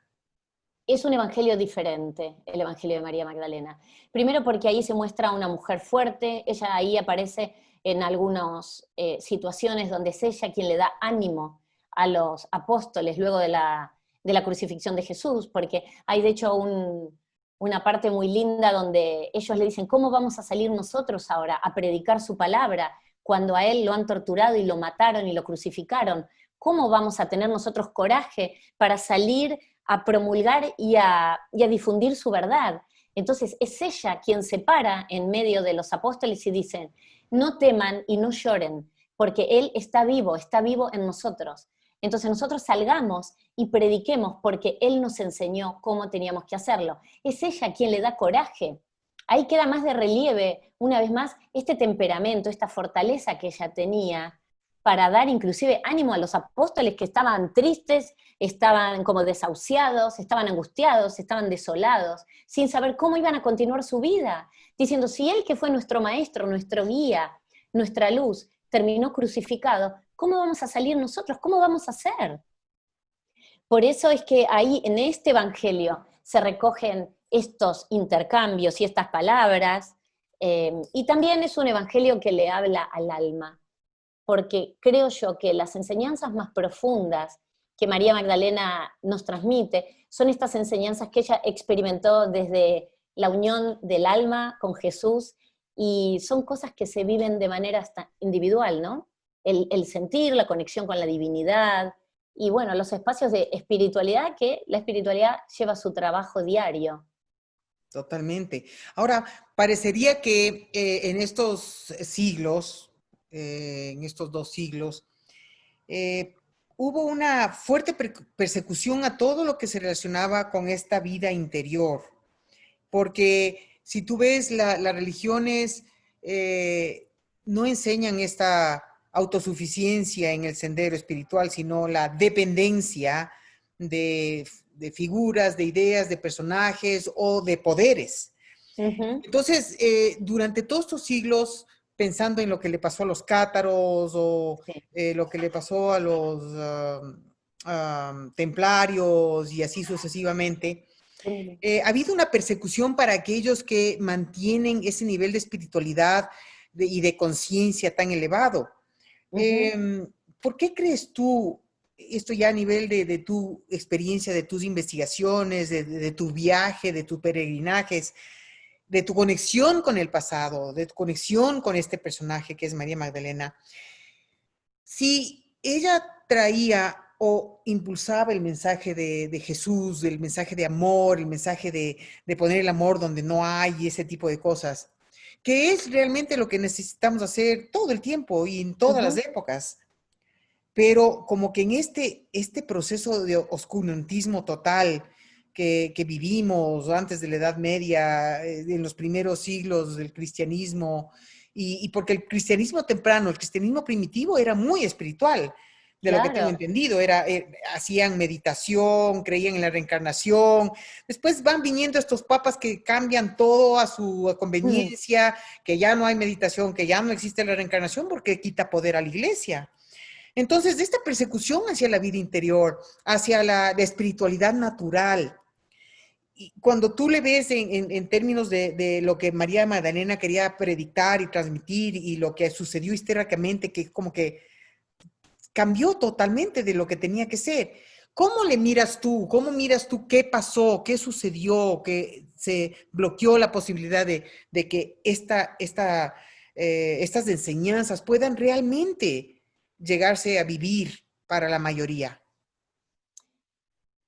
Es un evangelio diferente, el evangelio de María Magdalena. Primero porque ahí se muestra una mujer fuerte, ella ahí aparece en algunas situaciones donde es ella quien le da ánimo a los apóstoles luego de la crucifixión de Jesús, porque hay de hecho una parte muy linda donde ellos le dicen, ¿cómo vamos a salir nosotros ahora a predicar su palabra cuando a él lo han torturado y lo mataron y lo crucificaron? ¿Cómo vamos a tener nosotros coraje para salir a promulgar y a difundir su verdad? Entonces es ella quien se para en medio de los apóstoles y dicen, no teman y no lloren, porque Él está vivo en nosotros. Entonces nosotros salgamos y prediquemos porque Él nos enseñó cómo teníamos que hacerlo. Es ella quien le da coraje. Ahí queda más de relieve, una vez más, este temperamento, esta fortaleza que ella tenía para dar inclusive ánimo a los apóstoles que estaban tristes, estaban como desahuciados, estaban angustiados, estaban desolados, sin saber cómo iban a continuar su vida, diciendo, si Él que fue nuestro maestro, nuestro guía, nuestra luz, terminó crucificado, ¿cómo vamos a salir nosotros? ¿Cómo vamos a hacer? Por eso es que ahí, en este evangelio, se recogen estos intercambios y estas palabras, y también es un evangelio que le habla al alma, porque creo yo que las enseñanzas más profundas que María Magdalena nos transmite son estas enseñanzas que ella experimentó desde la unión del alma con Jesús, y son cosas que se viven de manera hasta individual, ¿no? El sentir, la conexión con la divinidad, y bueno, los espacios de espiritualidad, que la espiritualidad lleva su trabajo diario. Totalmente. Ahora, parecería que en estos siglos, en estos 2 siglos, eh, hubo una fuerte persecución a todo lo que se relacionaba con esta vida interior, porque si tú ves las religiones no enseñan esta autosuficiencia en el sendero espiritual, sino la dependencia de, de figuras, de ideas, de personajes o de poderes. Ujú. Entonces, durante todos estos siglos, pensando en lo que le pasó a los cátaros o Sí. lo que le pasó a los templarios y así sucesivamente, ha habido una persecución para aquellos que mantienen ese nivel de espiritualidad y de conciencia tan elevado. Ujú. ¿Por qué crees tú, esto ya a nivel de tu experiencia, de tus investigaciones, de tu viaje, de tus peregrinajes, de tu conexión con el pasado, de tu conexión con este personaje que es María Magdalena, si ella traía o impulsaba el mensaje de Jesús, el mensaje de amor, el mensaje de poner el amor donde no hay y ese tipo de cosas, que es realmente lo que necesitamos hacer todo el tiempo y en todas las Ujú. épocas? Pero como que en este proceso de oscurantismo total que vivimos antes de la Edad Media, en los primeros siglos del cristianismo, y porque el cristianismo temprano, el cristianismo primitivo era muy espiritual, de lo que tengo Claro. entendido, hacían meditación, creían en la reencarnación. Después van viniendo estos papas que cambian todo a su Mm. conveniencia, que ya no hay meditación, que ya no existe la reencarnación porque quita poder a la iglesia. Entonces, de esta persecución hacia la vida interior, hacia la espiritualidad natural, y cuando tú le ves en términos de lo que María Magdalena quería predicar y transmitir y lo que sucedió históricamente, que como que cambió totalmente de lo que tenía que ser. ¿Cómo le miras tú? ¿Cómo miras tú qué pasó? ¿Qué sucedió? Que se bloqueó la posibilidad de que estas enseñanzas puedan realmente llegarse a vivir para la mayoría.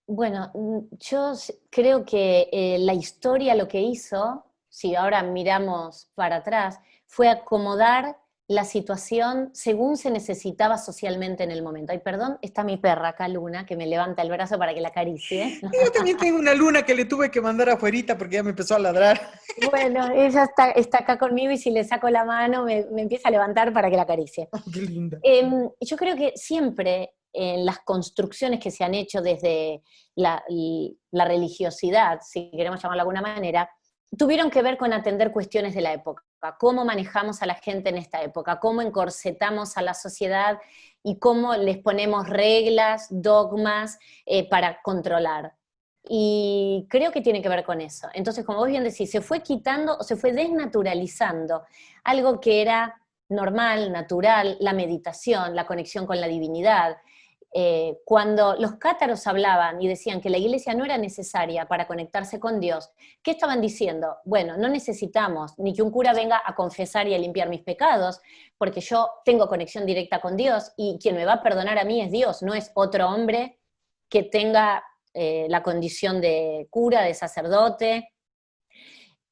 Bueno, yo creo que la historia lo que hizo, si ahora miramos para atrás, fue acomodar la situación según se necesitaba socialmente en el momento. Ay, perdón, está mi perra acá, Luna, que me levanta el brazo para que la acaricie. Y yo también tengo una luna que le tuve que mandar afuerita porque ya me empezó a ladrar. Bueno, ella está acá conmigo, y si le saco la mano me empieza a levantar para que la acaricie. Oh, qué linda. Yo creo que siempre en las construcciones que se han hecho desde la religiosidad, si queremos llamarlo de alguna manera, tuvieron que ver con atender cuestiones de la época, cómo manejamos a la gente en esta época, cómo encorsetamos a la sociedad y cómo les ponemos reglas, dogmas para controlar. Y creo que tiene que ver con eso. Entonces, como vos bien decís, se fue quitando o se fue desnaturalizando algo que era normal, natural, la meditación, la conexión con la divinidad. Cuando los cátaros hablaban y decían que la iglesia no era necesaria para conectarse con Dios, ¿qué estaban diciendo? Bueno, no necesitamos ni que un cura venga a confesar y a limpiar mis pecados, porque yo tengo conexión directa con Dios y quien me va a perdonar a mí es Dios, no es otro hombre que tenga la condición de cura, de sacerdote.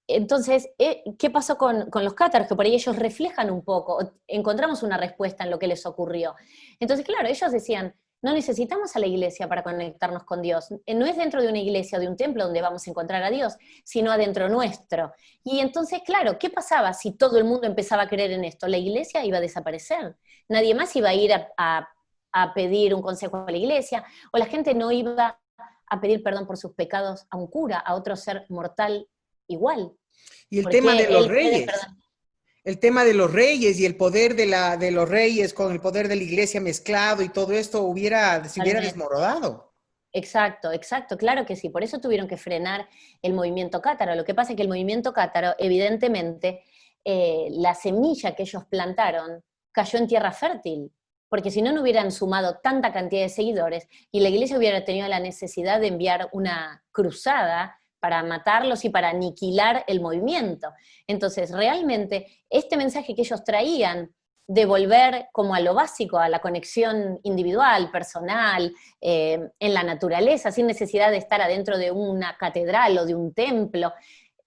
Entonces, ¿qué pasó con los cátaros? Que por ahí ellos reflejan un poco, encontramos una respuesta en lo que les ocurrió. Entonces, claro, ellos decían, no necesitamos a la iglesia para conectarnos con Dios. No es dentro de una iglesia o de un templo donde vamos a encontrar a Dios, sino adentro nuestro. Y entonces, claro, ¿qué pasaba si todo el mundo empezaba a creer en esto? La iglesia iba a desaparecer. Nadie más iba a ir a pedir un consejo a la iglesia, o la gente no iba a pedir perdón por sus pecados a un cura, a otro ser mortal igual. Y el tema Porque de los él puede reyes. perdonar. el tema de los reyes y el poder de los reyes con el poder de la iglesia mezclado y todo esto se hubiera Totalmente. desmoronado. Exacto, exacto, claro que sí. Por eso tuvieron que frenar el movimiento cátaro. Lo que pasa es que el movimiento cátaro, evidentemente, la semilla que ellos plantaron cayó en tierra fértil, porque si no, no hubieran sumado tanta cantidad de seguidores y la iglesia hubiera tenido la necesidad de enviar una cruzada para matarlos y para aniquilar el movimiento. Entonces, realmente, este mensaje que ellos traían de volver como a lo básico, a la conexión individual, personal, en la naturaleza, sin necesidad de estar adentro de una catedral o de un templo.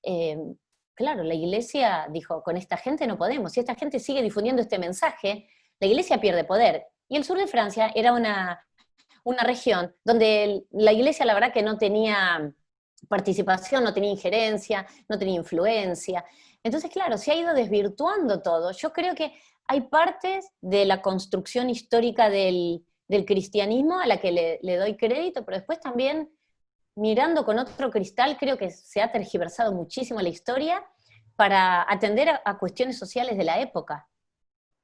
Eh, claro, la iglesia dijo, con esta gente no podemos. Si esta gente sigue difundiendo este mensaje, la iglesia pierde poder. Y el sur de Francia era una región donde la iglesia, la verdad que no tenía participación, no tenía injerencia, no tenía influencia. Entonces, claro, se ha ido desvirtuando todo. Yo creo que hay partes de la construcción histórica del cristianismo a la que le doy crédito, pero después también, mirando con otro cristal, creo que se ha tergiversado muchísimo la historia para atender a cuestiones sociales de la época.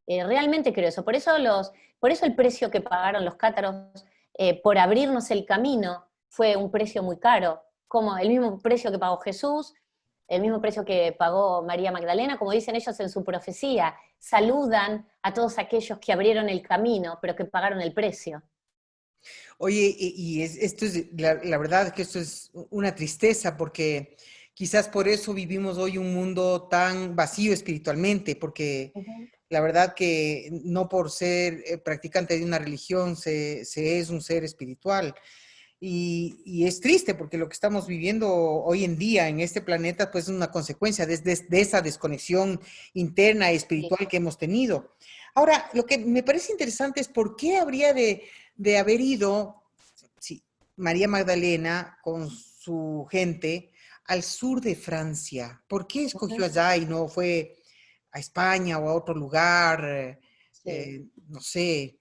Realmente creo eso. Por eso el precio que pagaron los cátaros por abrirnos el camino fue un precio muy caro, como el mismo precio que pagó Jesús, el mismo precio que pagó María Magdalena, como dicen ellos en su profecía, saludan a todos aquellos que abrieron el camino, pero que pagaron el precio. Oye, esto es, la verdad que esto es una tristeza porque quizás por eso vivimos hoy un mundo tan vacío espiritualmente, porque Ujú. la verdad que no por ser practicante de una religión se es un ser espiritual. Y es triste porque lo que estamos viviendo hoy en día en este planeta pues es una consecuencia de esa desconexión interna y Sí. espiritual que hemos tenido. Ahora, lo que me parece interesante es por qué habría de haber ido sí, María Magdalena con su gente al sur de Francia. ¿Por qué escogió Ujú. allá y no fue a España o a otro lugar? Sí. No sé.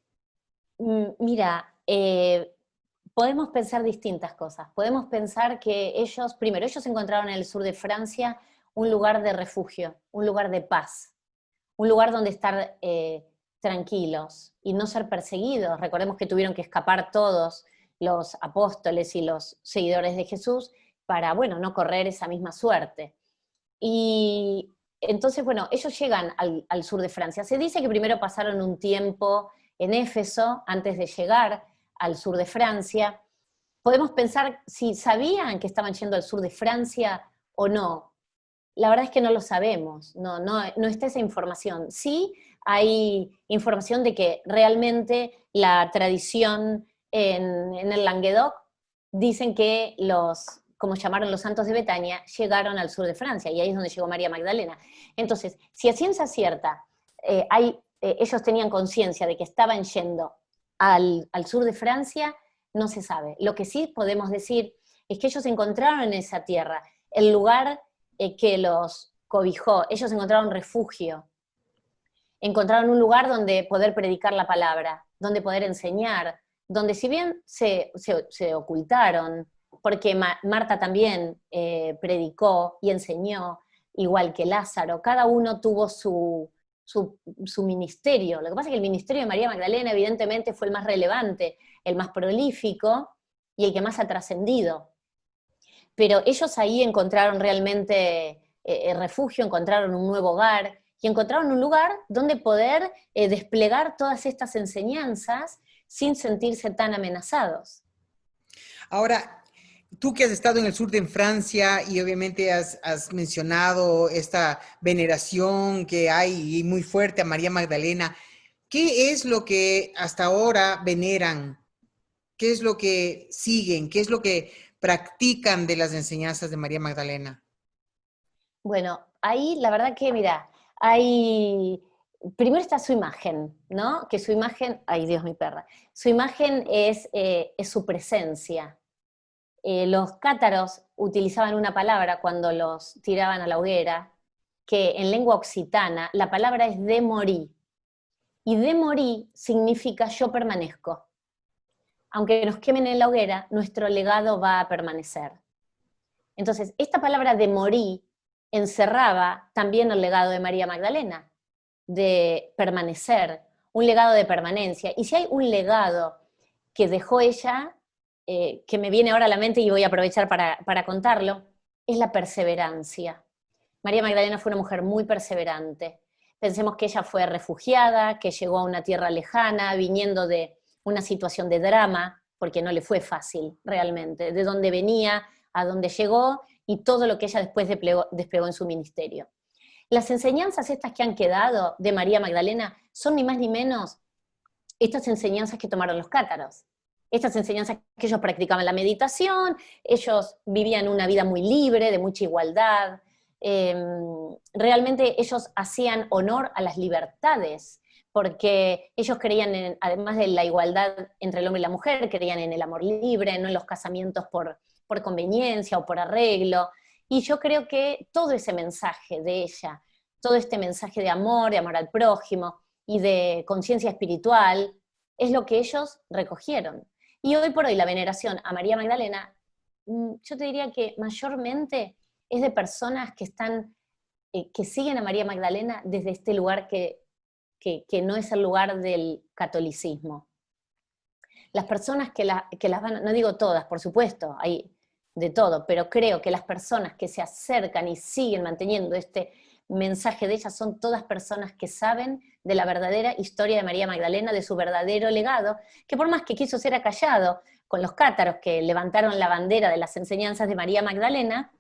Mira, podemos pensar distintas cosas. Podemos pensar que ellos, primero, ellos encontraron en el sur de Francia un lugar de refugio, un lugar de paz, un lugar donde estar tranquilos y no ser perseguidos. Recordemos que tuvieron que escapar todos los apóstoles y los seguidores de Jesús para, bueno, no correr esa misma suerte. Y entonces, bueno, ellos llegan al sur de Francia. Se dice que primero pasaron un tiempo en Éfeso antes de llegar al sur de Francia. Podemos pensar si sabían que estaban yendo al sur de Francia o no. La verdad es que no lo sabemos, no está esa información. Sí hay información de que realmente la tradición en el Languedoc dicen que como llamaron los santos de Betania, llegaron al sur de Francia, y ahí es donde llegó María Magdalena. Entonces, si a ciencia cierta ellos tenían conciencia de que estaban yendo al sur de Francia, no se sabe. Lo que sí podemos decir es que ellos encontraron en esa tierra el lugar que los cobijó. Ellos encontraron refugio, encontraron un lugar donde poder predicar la palabra, donde poder enseñar, donde si bien se ocultaron, porque Marta también predicó y enseñó, igual que Lázaro, cada uno tuvo su ministerio. Lo que pasa es que el ministerio de María Magdalena evidentemente fue el más relevante, el más prolífico y el que más ha trascendido. Pero ellos ahí encontraron realmente refugio, encontraron un nuevo hogar y encontraron un lugar donde poder desplegar todas estas enseñanzas sin sentirse tan amenazados. Ahora, tú que has estado en el sur de Francia y obviamente has mencionado esta veneración que hay muy fuerte a María Magdalena, ¿qué es lo que hasta ahora veneran? ¿Qué es lo que siguen? ¿Qué es lo que practican de las enseñanzas de María Magdalena? Bueno, ahí la verdad que, mira, hay... Primero está su imagen, ¿no? Que su imagen, ay Dios, mi perra, su imagen es su presencia. Los cátaros utilizaban una palabra cuando los tiraban a la hoguera, que en lengua occitana la palabra es de morí, y de morí significa yo permanezco. Aunque nos quemen en la hoguera, nuestro legado va a permanecer. Entonces, esta palabra de morí encerraba también el legado de María Magdalena, de permanecer, un legado de permanencia. Y si hay un legado que dejó ella, que me viene ahora a la mente y voy a aprovechar para contarlo, es la perseverancia. María Magdalena fue una mujer muy perseverante. Pensemos que ella fue refugiada, que llegó a una tierra lejana, viniendo de una situación de drama, porque no le fue fácil realmente, de dónde venía, a dónde llegó y todo lo que ella después desplegó en su ministerio. Las enseñanzas estas que han quedado de María Magdalena son ni más ni menos estas enseñanzas que tomaron los cátaros. Estas enseñanzas que ellos practicaban la meditación, ellos vivían una vida muy libre, de mucha igualdad. Realmente ellos hacían honor a las libertades, porque ellos creían, además de la igualdad entre el hombre y la mujer, creían en el amor libre, no en los casamientos por conveniencia o por arreglo. Y yo creo que todo ese mensaje de ella, todo este mensaje de amor al prójimo y de conciencia espiritual, es lo que ellos recogieron. Y hoy por hoy la veneración a María Magdalena, yo te diría que mayormente es de personas que están, que siguen a María Magdalena desde este lugar que no es el lugar del catolicismo. Las personas que las van, no digo todas, por supuesto, hay de todo, pero creo que las personas que se acercan y siguen manteniendo este mensaje de ella son todas personas que saben de la verdadera historia de María Magdalena, de su verdadero legado, que por más que quiso ser acallado con los cátaros que levantaron la bandera de las enseñanzas de María Magdalena,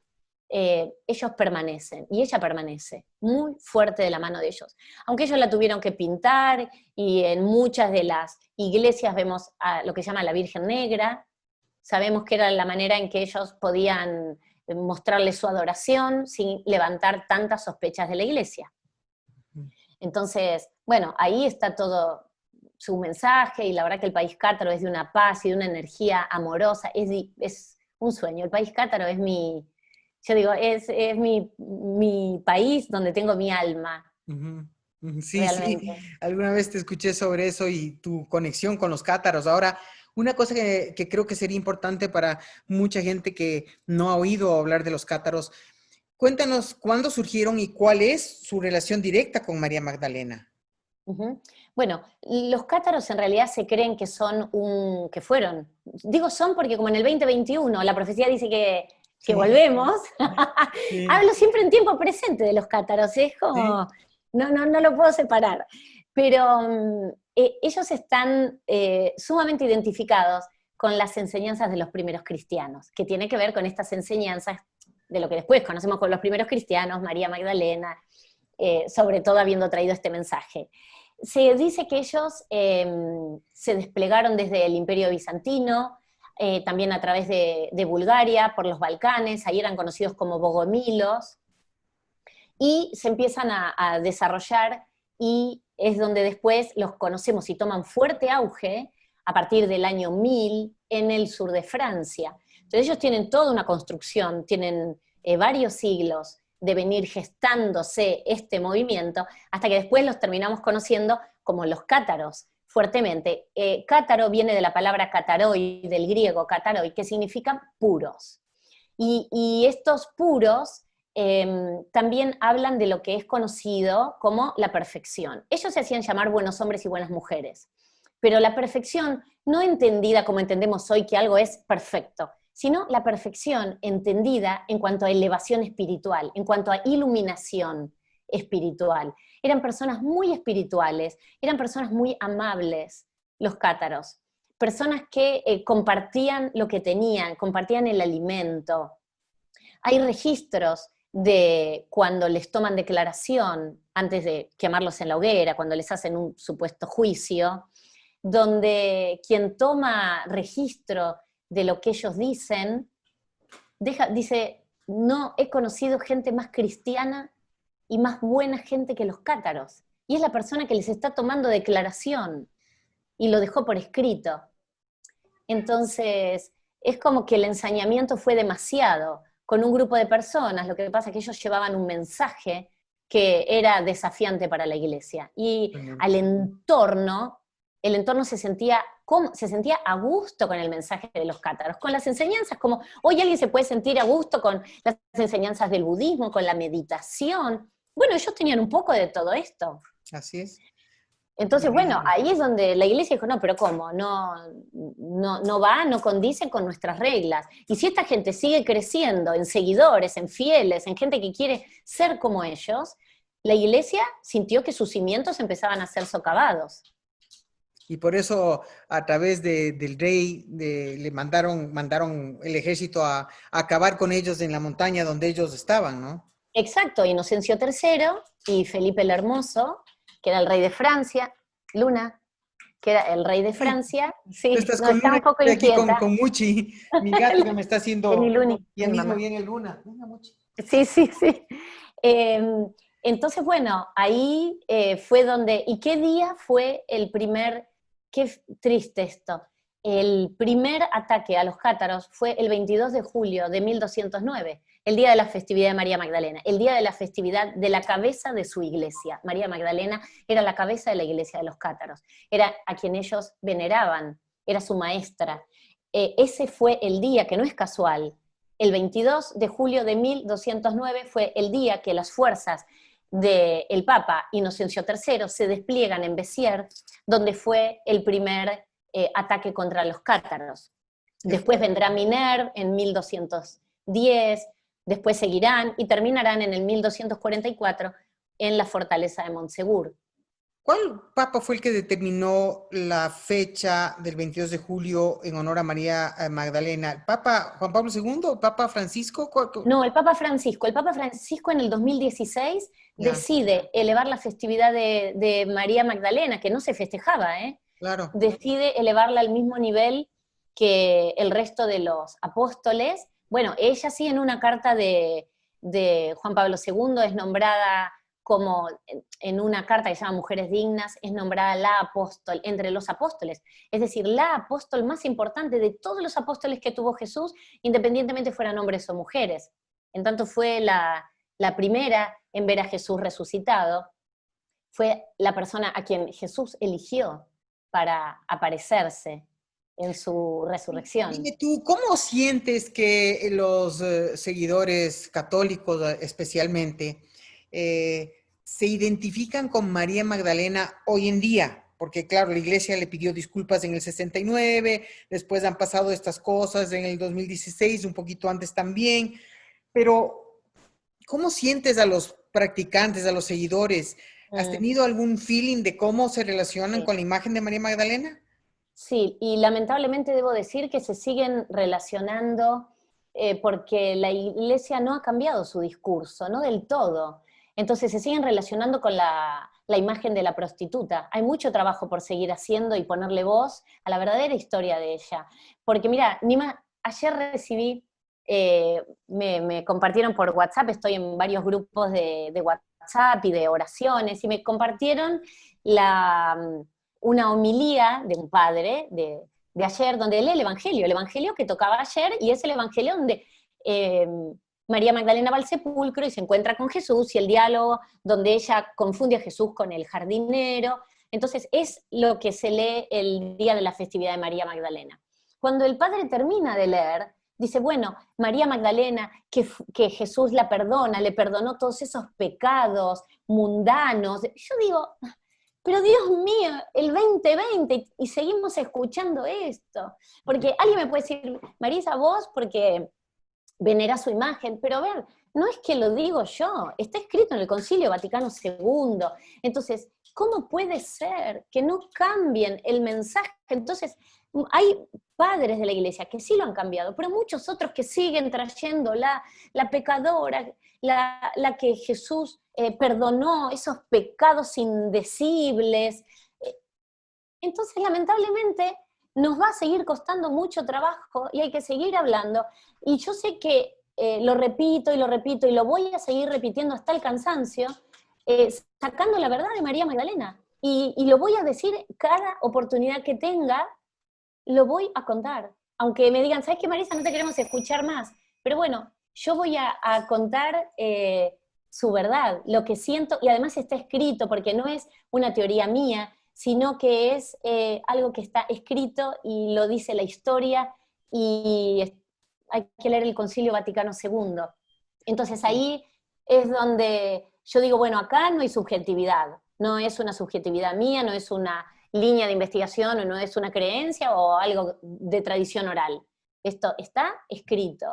ellos permanecen, y ella permanece muy fuerte de la mano de ellos. Aunque ellos la tuvieron que pintar, y en muchas de las iglesias vemos a lo que se llama la Virgen Negra, sabemos que era la manera en que ellos podían mostrarle su adoración sin levantar tantas sospechas de la iglesia. Entonces, bueno, ahí está todo su mensaje, y la verdad que el país cátaro es de una paz y de una energía amorosa, es un sueño. El país cátaro es yo digo, es mi país donde tengo mi alma. Uh-huh. Sí, sí, Realmente. alguna vez te escuché sobre eso y tu conexión con los cátaros. Ahora, una cosa que creo que sería importante para mucha gente que no ha oído hablar de los cátaros, cuéntanos cuándo surgieron y cuál es su relación directa con María Magdalena. Uh-huh. Bueno, los cátaros en realidad se creen que fueron. Digo son porque como en el 2021 la profecía dice que Sí, volvemos, sí. hablo siempre en tiempo presente de los cátaros, es Sí. como, no lo puedo separar. Pero ellos están sumamente identificados con las enseñanzas de los primeros cristianos, que tiene que ver con estas enseñanzas de lo que después conocemos con los primeros cristianos, María Magdalena, sobre todo habiendo traído este mensaje. Se dice que ellos se desplegaron desde el Imperio Bizantino, también a través de Bulgaria, por los Balcanes, ahí eran conocidos como bogomilos, y se empiezan a desarrollar, y es donde después los conocemos y toman fuerte auge a partir del año 1000 en el sur de Francia. Entonces ellos tienen toda una construcción, tienen varios siglos de venir gestándose este movimiento, hasta que después los terminamos conociendo como los cátaros, fuertemente. Cátaro viene de la palabra kataroi, del griego kataroi, que significa puros. Y estos puros también hablan de lo que es conocido como la perfección. Ellos se hacían llamar buenos hombres y buenas mujeres, pero la perfección no entendida como entendemos hoy que algo es perfecto, sino la perfección entendida en cuanto a elevación espiritual, en cuanto a iluminación espiritual. Eran personas muy espirituales, eran personas muy amables, los cátaros, personas que compartían lo que tenían, compartían el alimento. Hay registros de cuando les toman declaración, antes de quemarlos en la hoguera, cuando les hacen un supuesto juicio, donde quien toma registro de lo que ellos dicen, dice, no he conocido gente más cristiana y más buena gente que los cátaros. Y es la persona que les está tomando declaración y lo dejó por escrito. Entonces, es como que el ensañamiento fue demasiado con un grupo de personas. Lo que pasa es que ellos llevaban un mensaje que era desafiante para la iglesia. Y al entorno el entorno se sentía a gusto con el mensaje de los cátaros, con las enseñanzas, como hoy alguien se puede sentir a gusto con las enseñanzas del budismo, con la meditación. Bueno, ellos tenían un poco de todo esto. Así es. Entonces, bueno, Y ahí es donde la iglesia dijo, no, pero ¿cómo? No va, no condice con nuestras reglas. Y si esta gente sigue creciendo en seguidores, en fieles, en gente que quiere ser como ellos, la iglesia sintió que sus cimientos empezaban a ser socavados. y por eso a través del rey le mandaron el ejército a acabar con ellos en la montaña donde ellos estaban, ¿no? Exacto, Inocencio III y Felipe el Hermoso, que era el rey de Francia, Luna, que era el rey de Francia, Tú sí, estás no, con está Luna, un poco yo estoy aquí inquieta. con Muchi, mi gato que me está Es mi haciendo, Luni, ya mi mismo mamá. viene Luna. Venga, Muchi. Sí, sí, sí. Eh, entonces, bueno, ahí fue donde, ¿y qué día fue el primer, qué triste esto, el primer ataque a los cátaros fue el 22 de julio de 1209, el día de la festividad de María Magdalena, el día de la festividad de la cabeza de su iglesia. María Magdalena era la cabeza de la iglesia de los cátaros, era a quien ellos veneraban, era su maestra. Ese fue el día, que no es casual, el 22 de julio de 1209 fue el día que las fuerzas del Papa Inocencio III se despliegan en Béziers, donde fue el primer ataque contra los cátaros. Después vendrá Minerve en 1210, después seguirán y terminarán en el 1244 en la fortaleza de Montsegur. ¿Cuál papa fue el que determinó la fecha del 22 de julio en honor a María Magdalena? ¿El Papa Juan Pablo II o Papa Francisco? No, el Papa Francisco. El Papa Francisco en el 2016 Ya, decide elevar la festividad de María Magdalena, que no se festejaba, claro. decide elevarla al mismo nivel que el resto de los apóstoles. Bueno, ella sí en una carta de Juan Pablo II es nombrada como, en una carta que se llama Mujeres Dignas, es nombrada la apóstol entre los apóstoles. Es decir, la apóstol más importante de todos los apóstoles que tuvo Jesús, independientemente fueran hombres o mujeres. En tanto fue la primera en ver a Jesús resucitado, fue la persona a quien Jesús eligió para aparecerse en su resurrección. Dime tú, ¿cómo sientes que los seguidores católicos especialmente se identifican con María Magdalena hoy en día? Porque claro, la iglesia le pidió disculpas en el 69, después han pasado estas cosas en el 2016, un poquito antes también, pero ¿cómo sientes a los practicantes, a los seguidores? ¿Has Mm, tenido algún feeling de cómo se relacionan sí. con la imagen de María Magdalena? Sí, y lamentablemente debo decir que se siguen relacionando porque la iglesia no ha cambiado su discurso, no del todo. Entonces se siguen relacionando con la imagen de la prostituta. Hay mucho trabajo por seguir haciendo y ponerle voz a la verdadera historia de ella. Porque mira, Nima, ayer recibí, me compartieron por WhatsApp, estoy en varios grupos de WhatsApp y de oraciones, y me compartieron una homilía de un padre de ayer, donde lee el evangelio que tocaba ayer, y es el evangelio donde eh, María Magdalena va al sepulcro y se encuentra con Jesús, y el diálogo donde ella confunde a Jesús con el jardinero. Entonces es lo que se lee el día de la festividad de María Magdalena. Cuando el padre termina de leer, dice, bueno, María Magdalena, que Jesús la perdona, le perdonó todos esos pecados mundanos. Yo digo, pero Dios mío, el 2020 y seguimos escuchando esto. Porque alguien me puede decir, Marisa, vos porque venera su imagen, pero a ver, no es que lo digo yo, está escrito en el Concilio Vaticano II. Entonces, ¿cómo puede ser que no cambien el mensaje? Entonces, hay padres de la iglesia que sí lo han cambiado, pero muchos otros que siguen trayendo la pecadora, la que Jesús perdonó, esos pecados indecibles. Entonces, lamentablemente, nos va a seguir costando mucho trabajo y hay que seguir hablando. Y yo sé que lo repito y lo repito y lo voy a seguir repitiendo hasta el cansancio, sacando la verdad de María Magdalena. Y lo voy a decir cada oportunidad que tenga, lo voy a contar. Aunque me digan, ¿sabes qué, Marisa? No te queremos escuchar más. Pero bueno, yo voy a contar su verdad, lo que siento, y además está escrito, porque no es una teoría mía, sino que es algo que está escrito y lo dice la historia, y hay que leer el Concilio Vaticano II. Entonces ahí es donde yo digo, bueno, acá no hay subjetividad, no es una subjetividad mía, no es una línea de investigación, o no es una creencia o algo de tradición oral. Esto está escrito.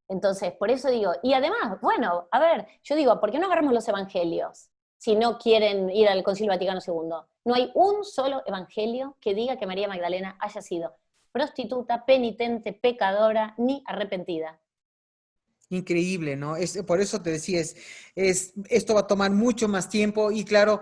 Entonces, por eso digo, y además, bueno, a ver, yo digo, ¿por qué no agarramos los evangelios si no quieren ir al Concilio Vaticano II? No hay un solo evangelio que diga que María Magdalena haya sido prostituta, penitente, pecadora, ni arrepentida. Increíble, ¿no? Por eso te decía, esto va a tomar mucho más tiempo y claro,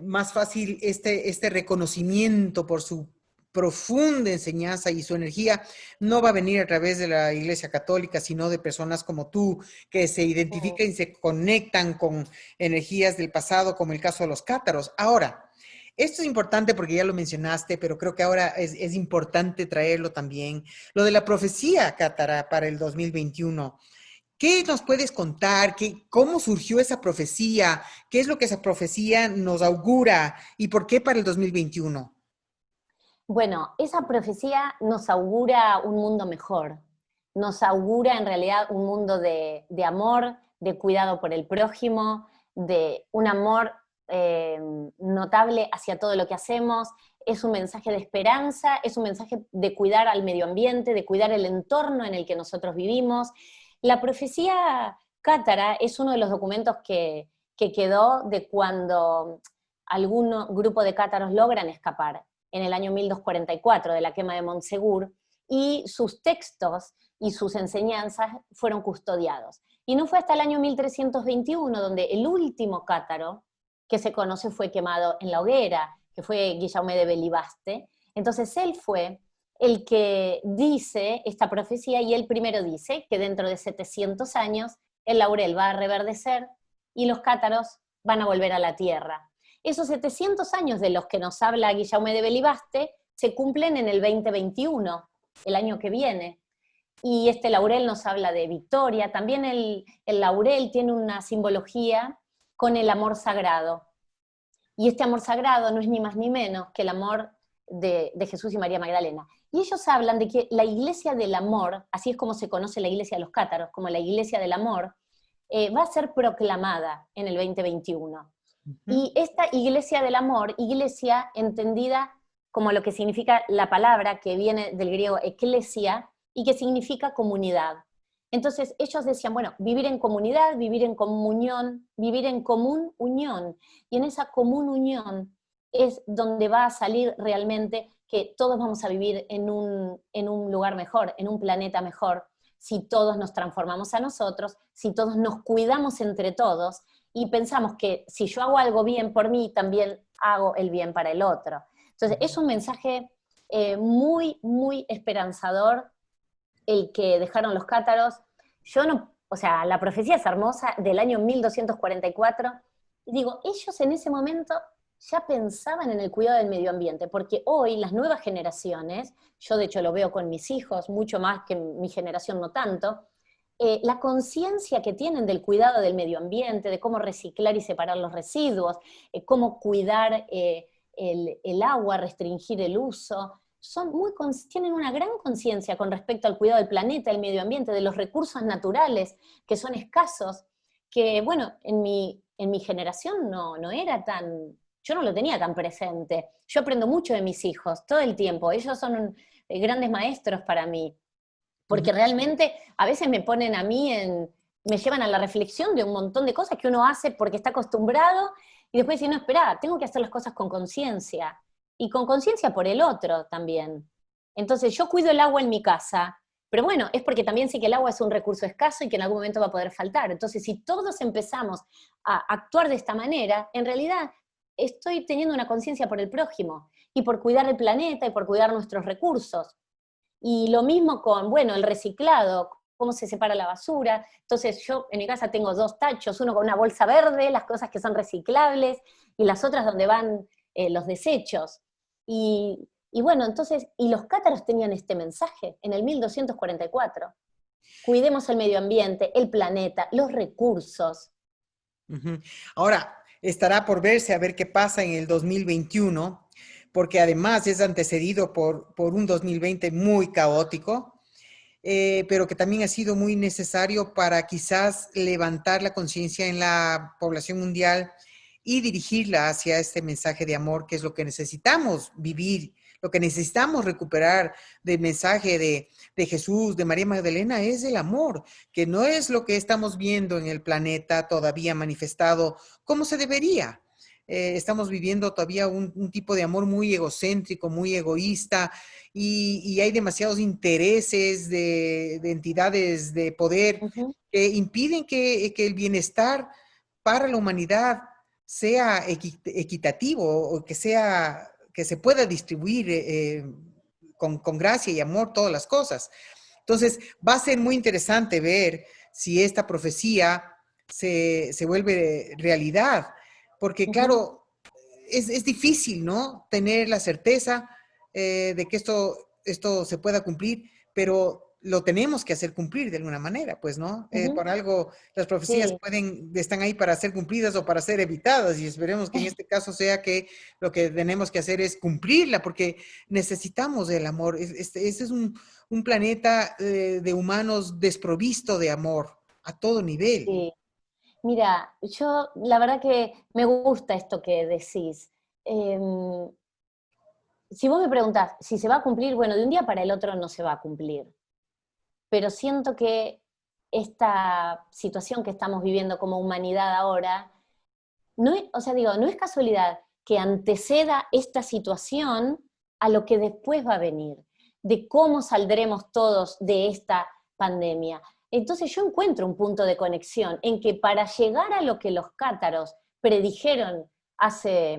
más fácil este reconocimiento por su profunda enseñanza y su energía no va a venir a través de la Iglesia Católica, sino de personas como tú, que se identifican y se conectan con energías del pasado, como el caso de los cátaros. Ahora, esto es importante porque ya lo mencionaste, pero creo que ahora es importante traerlo también. Lo de la profecía cátara para el 2021. ¿Qué nos puedes contar? ¿Cómo surgió esa profecía? ¿Qué es lo que esa profecía nos augura? ¿Y por qué para el 2021? Bueno, esa profecía nos augura un mundo mejor, nos augura en realidad un mundo de amor, de cuidado por el prójimo, de un amor notable hacia todo lo que hacemos. Es un mensaje de esperanza, es un mensaje de cuidar al medio ambiente, de cuidar el entorno en el que nosotros vivimos. La profecía cátara es uno de los documentos que quedó de cuando algún grupo de cátaros logran escapar en el año 1244 de la quema de Montsegur, y sus textos y sus enseñanzas fueron custodiados. Y no fue hasta el año 1321 donde el último cátaro que se conoce fue quemado en la hoguera, que fue Guillaume de Belibaste. Entonces él fue el que dice esta profecía, y él primero dice que dentro de 700 años el laurel va a reverdecer y los cátaros van a volver a la tierra. Esos 700 años de los que nos habla Guillaume de Belibaste se cumplen en el 2021, el año que viene. Y este laurel nos habla de victoria. También el laurel tiene una simbología con el amor sagrado. Y este amor sagrado no es ni más ni menos que el amor de Jesús y María Magdalena. Y ellos hablan de que la iglesia del amor, así es como se conoce la iglesia de los cátaros, como la iglesia del amor, va a ser proclamada en el 2021. Y esta iglesia del amor, iglesia entendida como lo que significa la palabra que viene del griego eklesia y que significa comunidad. Entonces ellos decían, bueno, vivir en comunidad, vivir en comunión, vivir en común unión. Y en esa común unión es donde va a salir realmente que todos vamos a vivir en un lugar mejor, en un planeta mejor, si todos nos transformamos a nosotros, si todos nos cuidamos entre todos, y pensamos que si yo hago algo bien por mí, también hago el bien para el otro. Entonces, es un mensaje muy, muy esperanzador el que dejaron los cátaros. Yo no, o sea, la profecía es hermosa, del año 1244, y digo, ellos en ese momento ya pensaban en el cuidado del medio ambiente, porque hoy las nuevas generaciones, yo de hecho lo veo con mis hijos, mucho más que mi generación no tanto, la conciencia que tienen del cuidado del medio ambiente, de cómo reciclar y separar los residuos, cómo cuidar el agua, restringir el uso, tienen una gran conciencia con respecto al cuidado del planeta, del medio ambiente, de los recursos naturales que son escasos, que bueno, en mi generación no era tan, yo no lo tenía tan presente. Yo aprendo mucho de mis hijos todo el tiempo, ellos son grandes maestros para mí, porque realmente a veces me ponen a mí me llevan a la reflexión de un montón de cosas que uno hace porque está acostumbrado, y después dice, no, espera, tengo que hacer las cosas con conciencia, y con conciencia por el otro también. Entonces yo cuido el agua en mi casa, pero bueno, es porque también sé que el agua es un recurso escaso y que en algún momento va a poder faltar. Entonces si todos empezamos a actuar de esta manera, en realidad estoy teniendo una conciencia por el prójimo, y por cuidar el planeta, y por cuidar nuestros recursos. Y lo mismo con, bueno, el reciclado, cómo se separa la basura. Entonces yo en mi casa tengo dos tachos, uno con una bolsa verde, las cosas que son reciclables, y las otras donde van los desechos. Y bueno, entonces, y los cátaros tenían este mensaje en el 1244. Cuidemos el medio ambiente, el planeta, los recursos. Ahora, estará por verse a ver qué pasa en el 2021. porque además es antecedido por un 2020 muy caótico, pero que también ha sido muy necesario para quizás levantar la conciencia en la población mundial y dirigirla hacia este mensaje de amor, que es lo que necesitamos vivir, lo que necesitamos recuperar del mensaje de Jesús, de María Magdalena, es el amor, que no es lo que estamos viendo en el planeta todavía manifestado como se debería. Estamos viviendo todavía un tipo de amor muy egocéntrico, muy egoísta, y hay demasiados intereses de entidades de poder Ujú. que impiden que el bienestar para la humanidad sea equitativo o que se pueda distribuir con gracia y amor todas las cosas. Entonces, va a ser muy interesante ver si esta profecía se vuelve realidad, porque Ujú. claro, es difícil, ¿no? Tener la certeza de que esto se pueda cumplir, pero lo tenemos que hacer cumplir de alguna manera, pues, ¿no? Ujú. Por algo las profecías Sí. están ahí para ser cumplidas o para ser evitadas, y esperemos que en este caso sea que lo que tenemos que hacer es cumplirla, porque necesitamos el amor. Este es un planeta de humanos desprovisto de amor a todo nivel. Sí. Mira, yo la verdad que me gusta esto que decís. Em, si vos me preguntás si se va a cumplir, bueno, de un día para el otro no se va a cumplir, pero siento que esta situación que estamos viviendo como humanidad ahora, no es, o sea, digo, no es casualidad que anteceda esta situación a lo que después va a venir, de cómo saldremos todos de esta pandemia. Entonces yo encuentro un punto de conexión en que para llegar a lo que los cátaros predijeron hace,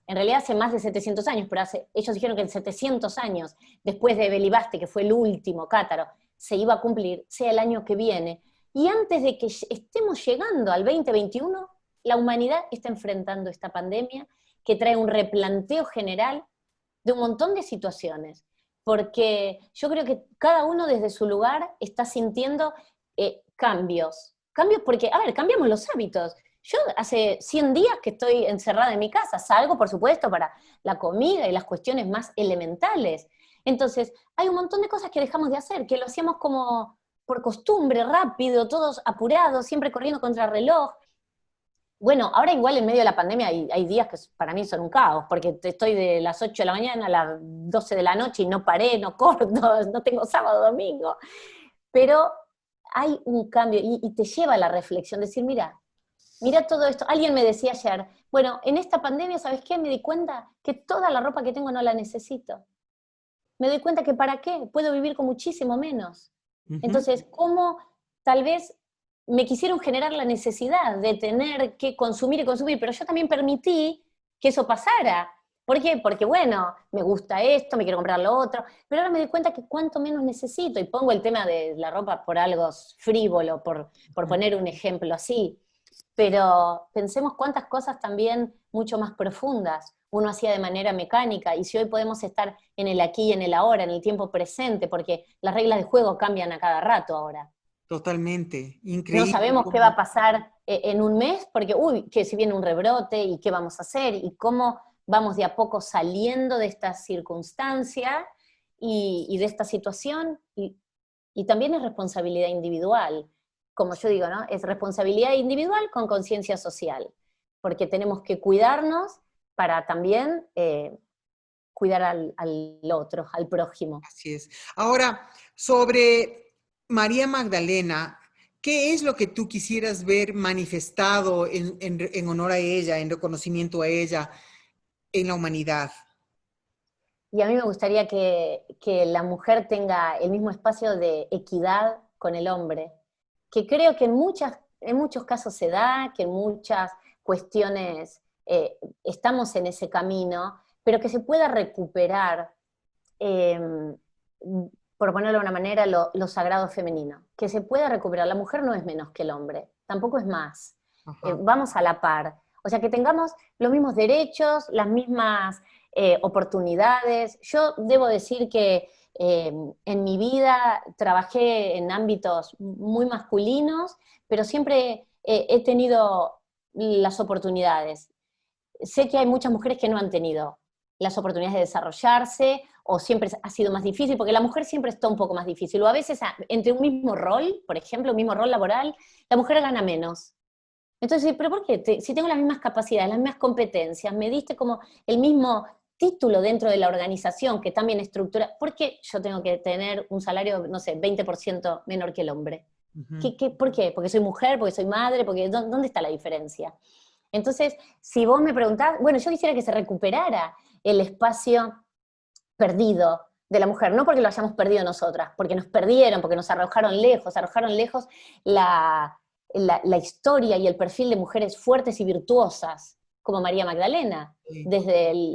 en realidad hace más de 700 años, pero ellos dijeron que en 700 años, después de Belibaste, que fue el último cátaro, se iba a cumplir, sea el año que viene. Y antes de que estemos llegando al 2021, la humanidad está enfrentando esta pandemia que trae un replanteo general de un montón de situaciones, porque yo creo que cada uno desde su lugar está sintiendo cambios porque, a ver, cambiamos los hábitos. Yo hace 100 días que estoy encerrada en mi casa, salgo, por supuesto, para la comida y las cuestiones más elementales. Entonces, hay un montón de cosas que dejamos de hacer, que lo hacíamos como por costumbre, rápido, todos apurados, siempre corriendo contra el reloj. Bueno, ahora igual en medio de la pandemia hay días que para mí son un caos, porque estoy de las 8 de la mañana a las 12 de la noche y no paré, no corto, no tengo sábado, domingo. Pero hay un cambio y te lleva a la reflexión, decir, mira todo esto. Alguien me decía ayer, bueno, en esta pandemia, ¿sabes qué? Me di cuenta que toda la ropa que tengo no la necesito. Me doy cuenta que para qué, puedo vivir con muchísimo menos. Ujú. Entonces, ¿cómo tal vez me quisieron generar la necesidad de tener que consumir y consumir, pero yo también permití que eso pasara? ¿Por qué? Porque, bueno, me gusta esto, me quiero comprar lo otro, pero ahora me doy cuenta que cuánto menos necesito, y pongo el tema de la ropa por algo frívolo, por poner un ejemplo así, pero pensemos cuántas cosas también mucho más profundas uno hacía de manera mecánica, y si hoy podemos estar en el aquí y en el ahora, en el tiempo presente, porque las reglas de juego cambian a cada rato ahora. Totalmente, No increíble sabemos qué va a cómo. pasar en un mes, porque, uy, que si viene un rebrote y qué vamos a hacer, y cómo vamos de a poco saliendo de esta circunstancia y de esta situación, y también es responsabilidad individual, como yo digo, ¿no? Es responsabilidad individual con conciencia social, porque tenemos que cuidarnos para también cuidar al otro, al prójimo. Así es. Ahora, sobre María Magdalena, ¿qué es lo que tú quisieras ver manifestado en honor a ella, en reconocimiento a ella en la humanidad? Y a mí me gustaría que la mujer tenga el mismo espacio de equidad con el hombre, que creo que en muchos casos se da, que en muchas cuestiones estamos en ese camino, pero que se pueda recuperar, eh, por ponerlo de una manera, lo sagrado femenino, que se pueda recuperar. La mujer no es menos que el hombre, tampoco es más. Ajá. Vamos a la par. O sea, que tengamos los mismos derechos, las mismas oportunidades. Yo debo decir que en mi vida trabajé en ámbitos muy masculinos, pero siempre he tenido las oportunidades. Sé que hay muchas mujeres que no han tenido las oportunidades de desarrollarse, o siempre ha sido más difícil, porque la mujer siempre está un poco más difícil, o a veces entre un mismo rol, por ejemplo, un mismo rol laboral, la mujer gana menos. Entonces, ¿pero por qué? Si tengo las mismas capacidades, las mismas competencias, me diste como el mismo título dentro de la organización, que también estructura, ¿por qué yo tengo que tener un salario, no sé, 20% menor que el hombre? Ujú. ¿Por qué? ¿Porque soy mujer? ¿Porque soy madre? ¿Dónde está la diferencia? Entonces, si vos me preguntás, bueno, yo quisiera que se recuperara el espacio perdido de la mujer, no porque lo hayamos perdido nosotras, porque nos perdieron, porque nos arrojaron lejos la historia y el perfil de mujeres fuertes y virtuosas, como María Magdalena, Sí.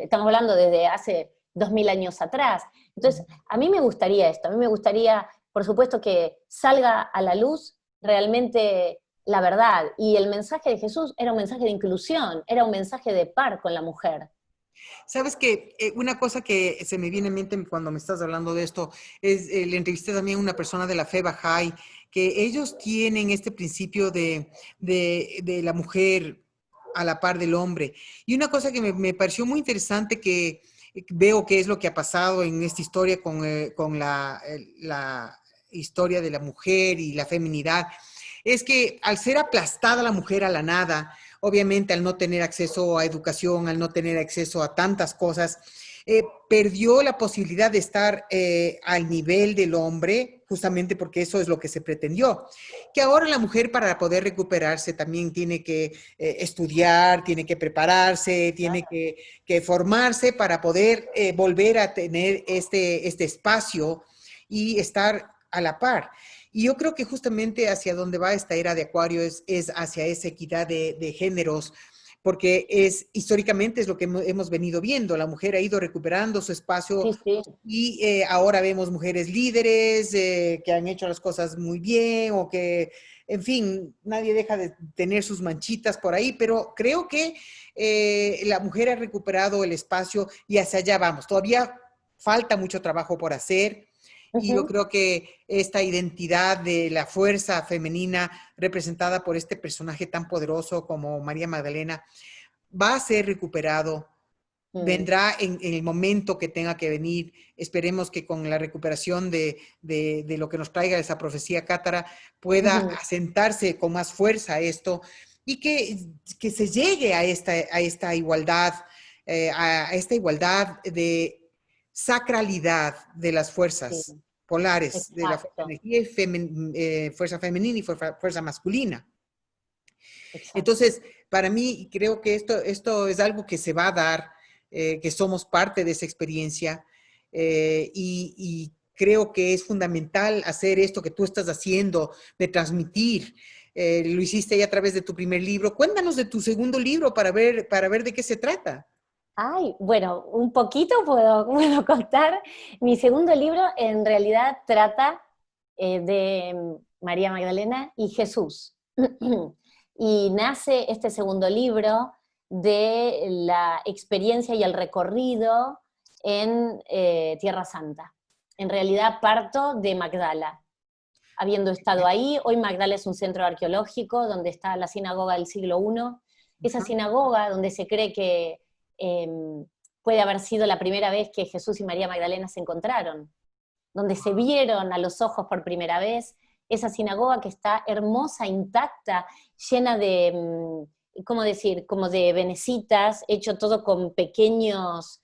estamos hablando desde hace 2000 años atrás. Entonces, a mí me gustaría esto, a mí me gustaría, por supuesto, que salga a la luz realmente la verdad, y el mensaje de Jesús era un mensaje de inclusión, era un mensaje de par con la mujer. Sabes que una cosa que se me viene en mente cuando me estás hablando de esto es, le entrevisté también a una persona de la fe Bahá'í, que ellos tienen este principio de la mujer a la par del hombre. Y una cosa que me pareció muy interesante que veo que es lo que ha pasado en esta historia con la historia de la mujer y la feminidad, es que al ser aplastada la mujer a la nada, obviamente al no tener acceso a educación, al no tener acceso a tantas cosas, perdió la posibilidad de estar al nivel del hombre, justamente porque eso es lo que se pretendió. Que ahora la mujer para poder recuperarse también tiene que estudiar, tiene que prepararse, tiene que formarse para poder volver a tener este espacio y estar a la par. Y yo creo que justamente hacia donde va esta era de Acuario es hacia esa equidad de géneros, porque históricamente es lo que hemos venido viendo. La mujer ha ido recuperando su espacio Sí, sí. y ahora vemos mujeres líderes que han hecho las cosas muy bien o que, en fin, nadie deja de tener sus manchitas por ahí, pero creo que la mujer ha recuperado el espacio y hacia allá vamos. Todavía falta mucho trabajo por hacer. Y yo Ujú. creo que esta identidad de la fuerza femenina representada por este personaje tan poderoso como María Magdalena va a ser recuperado, Mm. vendrá en el momento que tenga que venir. Esperemos que con la recuperación de lo que nos traiga esa profecía cátara pueda Ujú. asentarse con más fuerza esto y que se llegue a esta igualdad, a esta igualdad de sacralidad de las Sí, fuerzas polares, de la exacto, energía fuerza femenina y fuerza masculina. exacto. Entonces, para mí, creo que esto es algo que se va a dar, que somos parte de esa experiencia y creo que es fundamental hacer esto que tú estás haciendo, de transmitir. Lo hiciste ahí a través de tu primer libro. Cuéntanos de tu segundo libro para ver de qué se trata. Ay, bueno, un poquito puedo contar. Mi segundo libro en realidad trata de María Magdalena y Jesús. Y nace este segundo libro de la experiencia y el recorrido en Tierra Santa. En realidad parto de Magdala. Habiendo estado ahí, hoy Magdala es un centro arqueológico donde está la sinagoga del siglo I. Esa Ajá. sinagoga donde se cree que puede haber sido la primera vez que Jesús y María Magdalena se encontraron, donde se vieron a los ojos por primera vez, esa sinagoga que está hermosa, intacta, llena de, ¿cómo decir?, como de venecitas, hecho todo con pequeños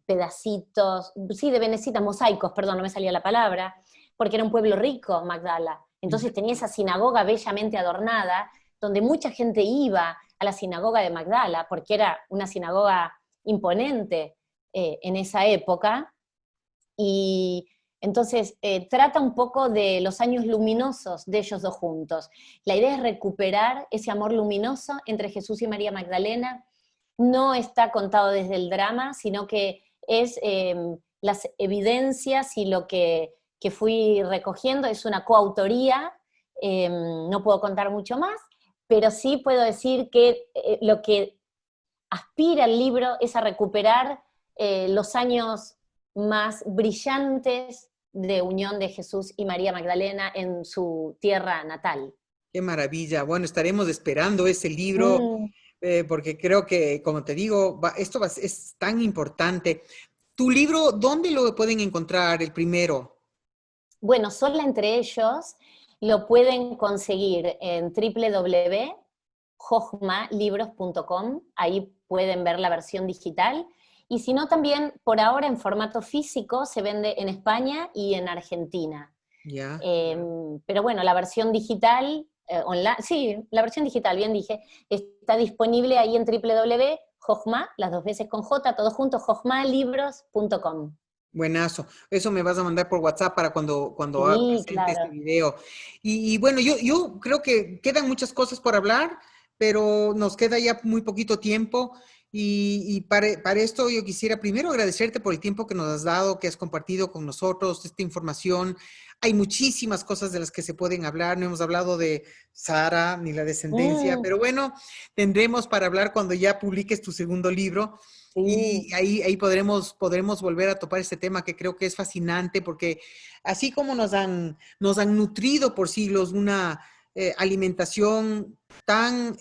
pedacitos, sí, de venecitas, mosaicos, perdón, no me salía la palabra, porque era un pueblo rico, Magdala. Entonces tenía esa sinagoga bellamente adornada, donde mucha gente iba a la sinagoga de Magdala, porque era una sinagoga imponente en esa época, y entonces trata un poco de los años luminosos de ellos dos juntos. La idea es recuperar ese amor luminoso entre Jesús y María Magdalena. No está contado desde el drama, sino que es las evidencias y lo que fui recogiendo. Es una coautoría, no puedo contar mucho más, pero sí puedo decir que lo que aspira el libro es a recuperar los años más brillantes de unión de Jesús y María Magdalena en su tierra natal. Qué maravilla. Bueno, estaremos esperando ese libro. Mm. porque creo que, como te digo, es tan importante. ¿Tu libro, dónde lo pueden encontrar, el primero? Bueno, solo entre ellos lo pueden conseguir en www.hojmalibros.com, ahí pueden ver la versión digital, y si no también por ahora en formato físico se vende en España y en Argentina. Ya. Pero bueno, la versión digital, online, sí, la versión digital, bien dije, está disponible ahí en www.hojma, las dos veces con J, todo junto, hojmalibros.com. Buenazo. Eso me vas a mandar por WhatsApp para cuando Sí, presente este claro. video. Y bueno, yo creo que quedan muchas cosas por hablar, pero nos queda ya muy poquito tiempo. Y para esto yo quisiera primero agradecerte por el tiempo que nos has dado, que has compartido con nosotros esta información. Hay muchísimas cosas de las que se pueden hablar. No hemos hablado de Sara ni la descendencia, Mm, pero bueno, tendremos para hablar cuando ya publiques tu segundo libro. sí, Y ahí podremos volver a topar este tema que creo que es fascinante porque así como nos han nutrido por siglos una alimentación tan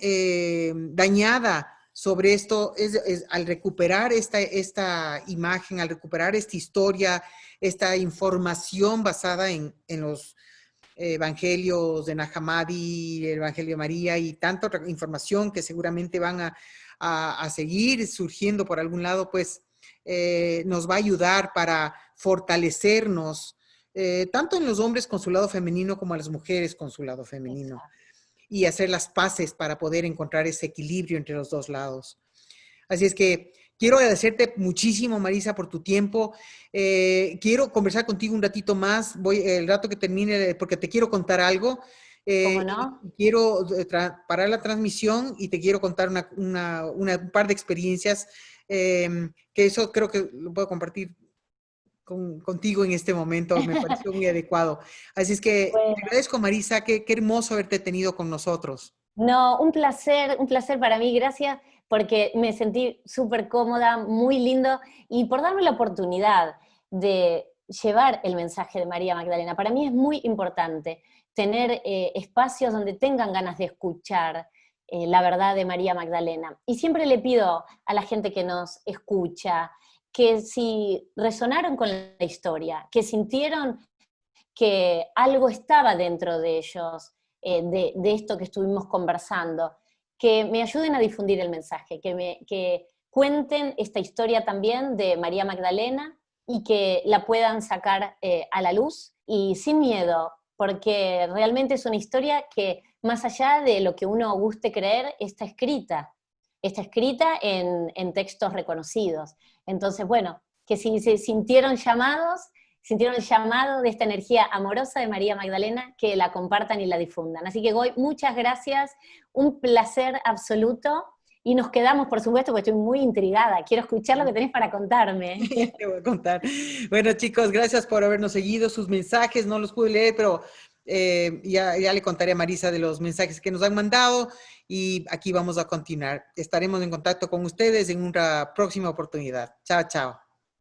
dañada sobre esto, al recuperar esta imagen, al recuperar esta historia, esta información basada en los evangelios de Nahamadi, el Evangelio de María y tanta otra información que seguramente van a seguir surgiendo por algún lado, pues nos va a ayudar para fortalecernos, tanto en los hombres con su lado femenino como a las mujeres con su lado femenino, exacto. y hacer las paces para poder encontrar ese equilibrio entre los dos lados. Así es que quiero agradecerte muchísimo, Marisa, por tu tiempo. Quiero conversar contigo un ratito más, el rato que termine, porque te quiero contar algo. ¿Cómo Y no? quiero parar la transmisión y te quiero contar un par de experiencias, que eso creo que lo puedo compartir contigo en este momento. Me pareció muy adecuado. Así es que te Bueno, agradezco, Marisa, qué hermoso haberte tenido con nosotros. no, un placer para mí, gracias, porque me sentí súper cómoda, muy lindo, y por darme la oportunidad de llevar el mensaje de María Magdalena. Para mí es muy importante tener espacios donde tengan ganas de escuchar la verdad de María Magdalena. Y siempre le pido a la gente que nos escucha que si resonaron con la historia, que sintieron que algo estaba dentro de ellos, de esto que estuvimos conversando, que me ayuden a difundir el mensaje, que cuenten esta historia también de María Magdalena y que la puedan sacar a la luz y sin miedo, porque realmente es una historia que más allá de lo que uno guste creer, está escrita en textos reconocidos. Entonces, bueno, que si se sintieron llamados, sintieron el llamado de esta energía amorosa de María Magdalena, que la compartan y la difundan. Así que, Goy, muchas gracias, un placer absoluto, y nos quedamos, por supuesto, porque estoy muy intrigada, quiero escuchar lo que tenés para contarme. Te voy a contar. Bueno, chicos, gracias por habernos seguido. Sus mensajes no los pude leer, pero ya le contaré a Marisa de los mensajes que nos han mandado y aquí vamos a continuar. Estaremos en contacto con ustedes en una próxima oportunidad. Chao, chao.